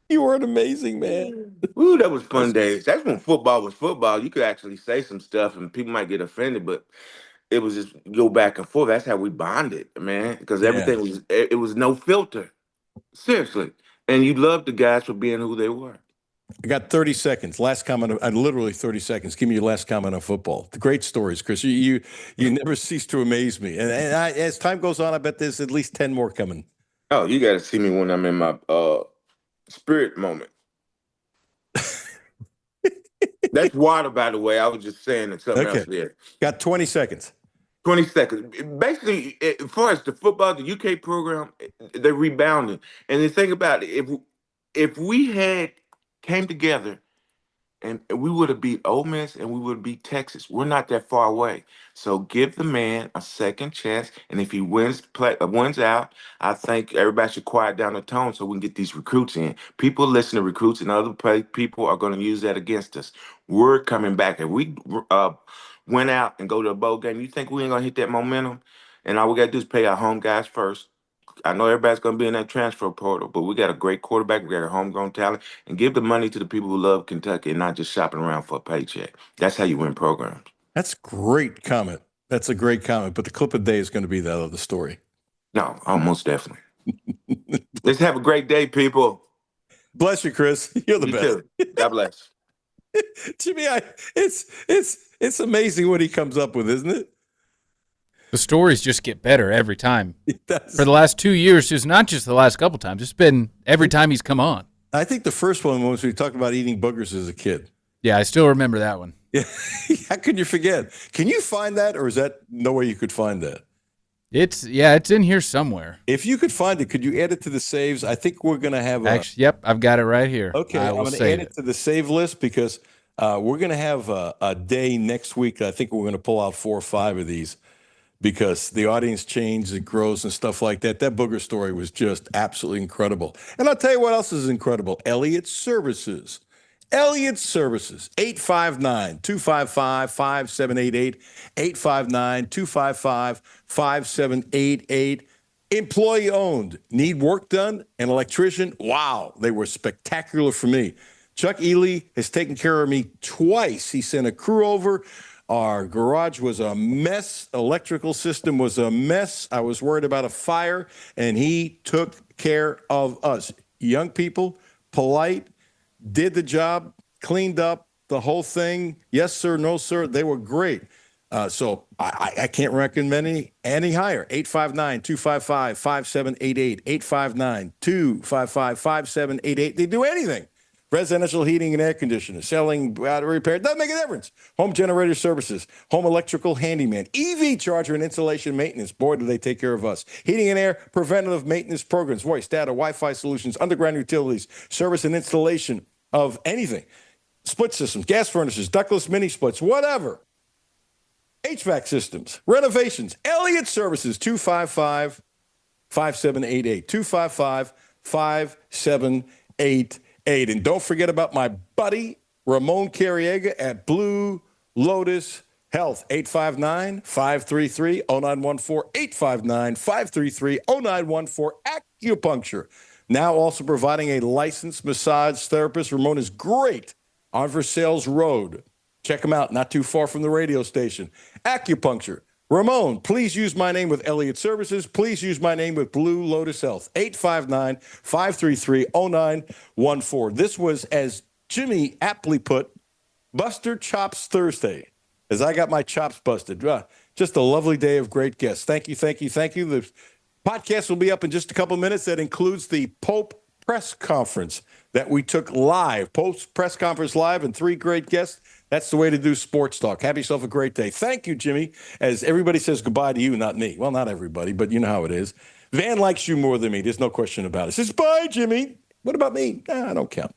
You were an amazing man. Ooh, that was fun days. That's when football was football. You could actually say some stuff and people might get offended, but it was just go back and forth. That's how we bonded, man. Because everything it was no filter. Seriously. And you loved the guys for being who they were. I got 30 seconds. Last comment. Literally 30 seconds. Give me your last comment on football. The great stories, Chris. You never cease to amaze me. And as time goes on, I bet there's at least 10 more coming. Oh, you got to see me when I'm in my spirit moment. That's water, by the way. I was just saying that something else there. Got 20 seconds. 20 seconds. Basically, as far as the football, the UK program, they're rebounding. And the thing about it, if we had came together and we would have beat Ole Miss and we would have beat Texas. We're not that far away. So give the man a second chance. And if he wins out, I think everybody should quiet down the tone so we can get these recruits in. People listen to recruits and other people are going to use that against us. We're coming back. If we went out and go to a bowl game, you think we ain't going to hit that momentum? And all we got to do is pay our home guys first. I know everybody's going to be in that transfer portal, but we got a great quarterback. We got a homegrown talent. And give the money to the people who love Kentucky and not just shopping around for a paycheck. That's how you win programs. That's a great comment. That's a great comment. But the clip of the day is going to be that other story. No, almost definitely. Let's have a great day, people. Bless you, Chris. You're the best. Too. God bless. Jimmy, it's amazing what he comes up with, isn't it? The stories just get better every time. For the last 2 years, it's not just the last couple times. It's been every time he's come on. I think the first one was we talked about eating boogers as a kid. Yeah, I still remember that one. Yeah, how could you forget? Can you find that, or is that no way you could find that? It's in here somewhere. If you could find it, could you add it to the saves? I think we're going to have Actually, yep, I've got it right here. Okay, I'm going to add it to the save list because we're going to have a day next week. I think we're going to pull out 4 or 5 of these. Because the audience changes, it grows and stuff like that. That booger story was just absolutely incredible. And I'll tell you what else is incredible. Elliott Services. Elliott Services, 859-255-5788, 859-255-5788. Employee owned. Need work done? An electrician? Wow, they were spectacular for me. Chuck Ely has taken care of me twice. He sent a crew over. Our garage was a mess. Electrical system was a mess. I was worried about a fire, and he took care of us. Young people, polite, did the job, cleaned up the whole thing. Yes, sir, no, sir. They were great. So I can't recommend any higher. 859-255-5788. 859-255-5788. They do anything. Residential heating and air conditioners, selling, battery repair, doesn't make a difference. Home generator services, home electrical handyman, EV charger and installation maintenance. Boy, do they take care of us. Heating and air preventative maintenance programs, voice, data, Wi-Fi solutions, underground utilities, service and installation of anything. Split systems, gas furnaces, ductless mini splits, whatever. HVAC systems, renovations, Elliott Services, 255-5788. 255-5788. And don't forget about my buddy, Ramon Carriega at Blue Lotus Health, 859-533-0914, 859-533-0914, acupuncture. Now also providing a licensed massage therapist. Ramon is great on Versailles Road. Check him out, not too far from the radio station. Acupuncture. Ramon, please use my name with Elliott Services. Please use my name with Blue Lotus Health. 859-533-0914. This was, as Jimmy aptly put, Buster Chops Thursday, as I got my chops busted. Just a lovely day of great guests. Thank you, thank you, thank you. The podcast will be up in just a couple minutes. That includes the Pope press conference that we took live. Pope's press conference live and 3 great guests. That's the way to do sports talk. Have yourself a great day. Thank you, Jimmy. As everybody says goodbye to you, not me. Well, not everybody, but you know how it is. Van likes you more than me. There's no question about it. Says, bye, Jimmy. What about me? I don't count.